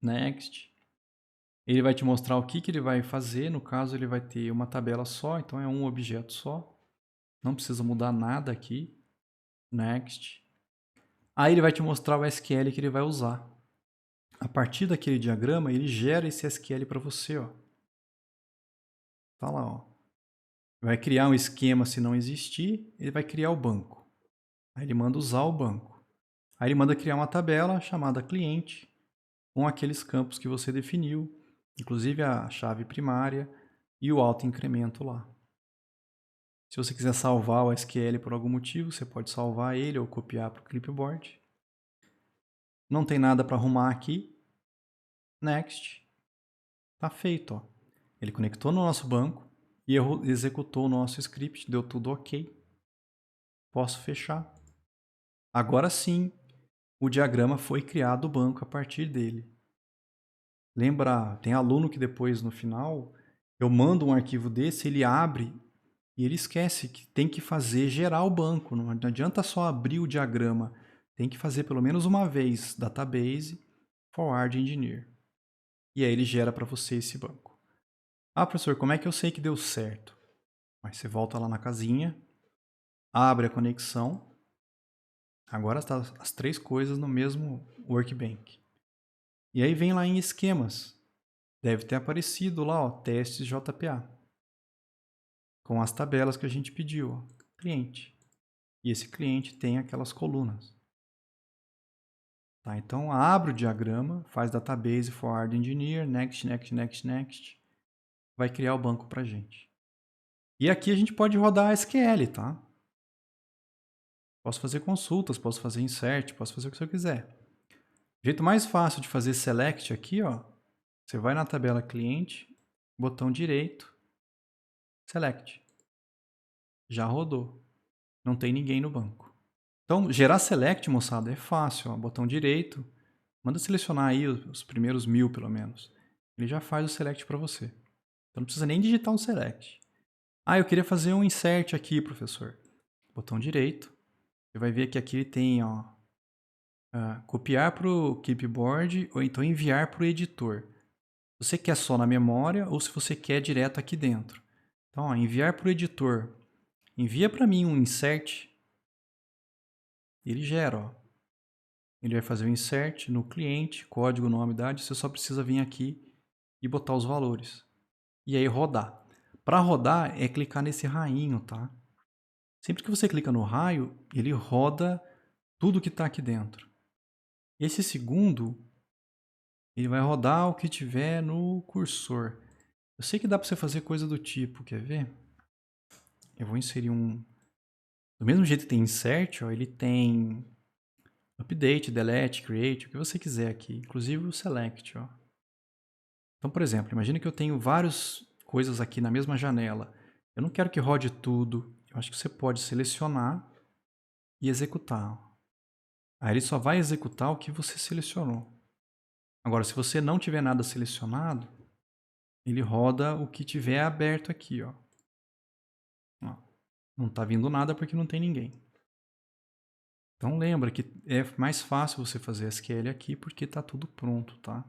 A: Next. Ele vai te mostrar o que ele vai fazer, no caso ele vai ter uma tabela só, então é um objeto só. Não precisa mudar nada aqui, Next. Aí ele vai te mostrar o SQL que ele vai usar. A partir daquele diagrama, ele gera esse SQL para você, ó. Tá lá, ó. Vai criar um esquema se não existir, ele vai criar o banco. Aí ele manda usar o banco. Aí ele manda criar uma tabela chamada cliente, com aqueles campos que você definiu, inclusive a chave primária e o autoincremento lá. Se você quiser salvar o SQL por algum motivo, você pode salvar ele ou copiar para o clipboard. Não tem nada para arrumar aqui. Next. Tá feito, ó. Ele conectou no nosso banco e executou o nosso script, deu tudo ok. Posso fechar. Agora sim, o diagrama foi criado o banco a partir dele. Lembra, tem aluno que depois no final eu mando um arquivo desse, ele abre e ele esquece que tem que fazer gerar o banco. Não adianta só abrir o diagrama. Tem que fazer pelo menos uma vez database forward engineer. E aí ele gera para você esse banco. Ah, professor, como é que eu sei que deu certo? Mas você volta lá na casinha, abre a conexão. Agora está as três coisas no mesmo workbench. E aí vem lá em esquemas. Deve ter aparecido lá, ó, testes JPA. Com as tabelas que a gente pediu, ó, cliente. E esse cliente tem aquelas colunas. Tá, então abre o diagrama, faz database forward engineer, next, next, next, next. Vai criar o banco pra gente. E aqui a gente pode rodar SQL, tá? Posso fazer consultas, posso fazer insert, posso fazer o que você quiser. O jeito mais fácil de fazer select aqui, ó, você vai na tabela cliente, botão direito, select. Já rodou. Não tem ninguém no banco. Então, gerar select, moçada, é fácil, ó, botão direito, manda selecionar aí os primeiros 1000 pelo menos. Ele já faz o select para você. Então não precisa nem digitar um select. Ah, eu queria fazer um insert aqui, professor. Botão direito. Você vai ver que aqui ele tem, ó, copiar para o clipboard ou então enviar para o editor. Se você quer só na memória ou se você quer direto aqui dentro. Então, ó, enviar para o editor. Envia para mim um insert. Ele gera, ó. Ele vai fazer o insert no cliente, código, nome, idade. Você só precisa vir aqui e botar os valores. E aí rodar. Para rodar é clicar nesse rainho, tá? Sempre que você clica no raio, ele roda tudo que está aqui dentro. Esse segundo, ele vai rodar o que tiver no cursor. Eu sei que dá para você fazer coisa do tipo, quer ver? Eu vou inserir um... Do mesmo jeito que tem insert, ó, ele tem update, delete, create, o que você quiser aqui. Inclusive o select, ó. Então, por exemplo, imagina que eu tenho várias coisas aqui na mesma janela. Eu não quero que rode tudo. Eu acho que você pode selecionar e executar. Aí ele só vai executar o que você selecionou. Agora, se você não tiver nada selecionado, ele roda o que tiver aberto aqui, ó. Ó, não está vindo nada porque não tem ninguém. Então lembra que é mais fácil você fazer SQL aqui porque está tudo pronto, tá?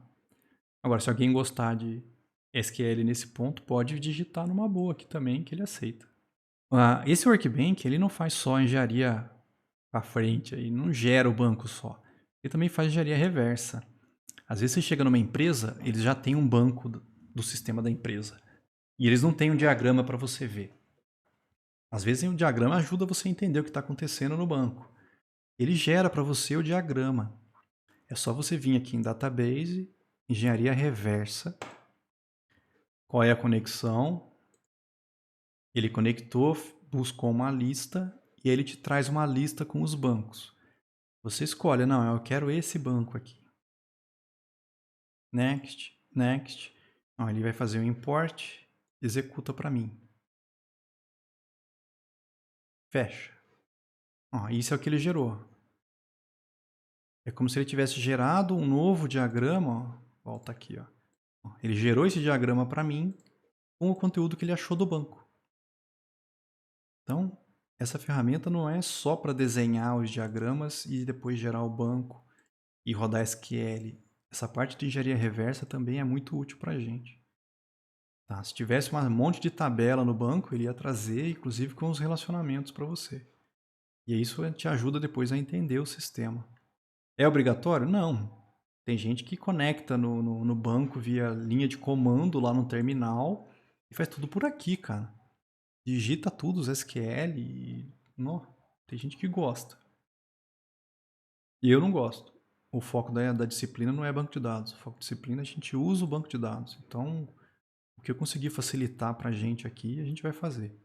A: Agora, se alguém gostar de SQL nesse ponto, pode digitar numa boa aqui também que ele aceita. Esse Workbench, ele não faz só engenharia para frente, ele não gera o banco só. Ele também faz engenharia reversa. Às vezes você chega numa empresa, eles já têm um banco do sistema da empresa. E eles não têm um diagrama para você ver. Às vezes um diagrama ajuda você a entender o que está acontecendo no banco. Ele gera para você o diagrama. É só você vir aqui em Database, Engenharia Reversa. Qual é a conexão? Ele conectou, buscou uma lista e ele te traz uma lista com os bancos. Você escolhe, não, eu quero esse banco aqui. Next, next. Não, ele vai fazer o import, executa para mim. Fecha. Ó, isso é o que ele gerou. É como se ele tivesse gerado um novo diagrama. Ó, volta aqui. Ó. Ele gerou esse diagrama para mim com o conteúdo que ele achou do banco. Então, essa ferramenta não é só para desenhar os diagramas e depois gerar o banco e rodar SQL. Essa parte de engenharia reversa também é muito útil para a gente. Tá? Se tivesse um monte de tabela no banco, ele ia trazer, inclusive, com os relacionamentos para você. E isso te ajuda depois a entender o sistema. É obrigatório? Não. Tem gente que conecta no banco via linha de comando lá no terminal e faz tudo por aqui, cara. Digita tudo os SQL e... Não, tem gente que gosta. E eu não gosto. O foco da disciplina não é banco de dados. O foco da disciplina a gente usa o banco de dados. Então, o que eu conseguir facilitar para a gente aqui, a gente vai fazer.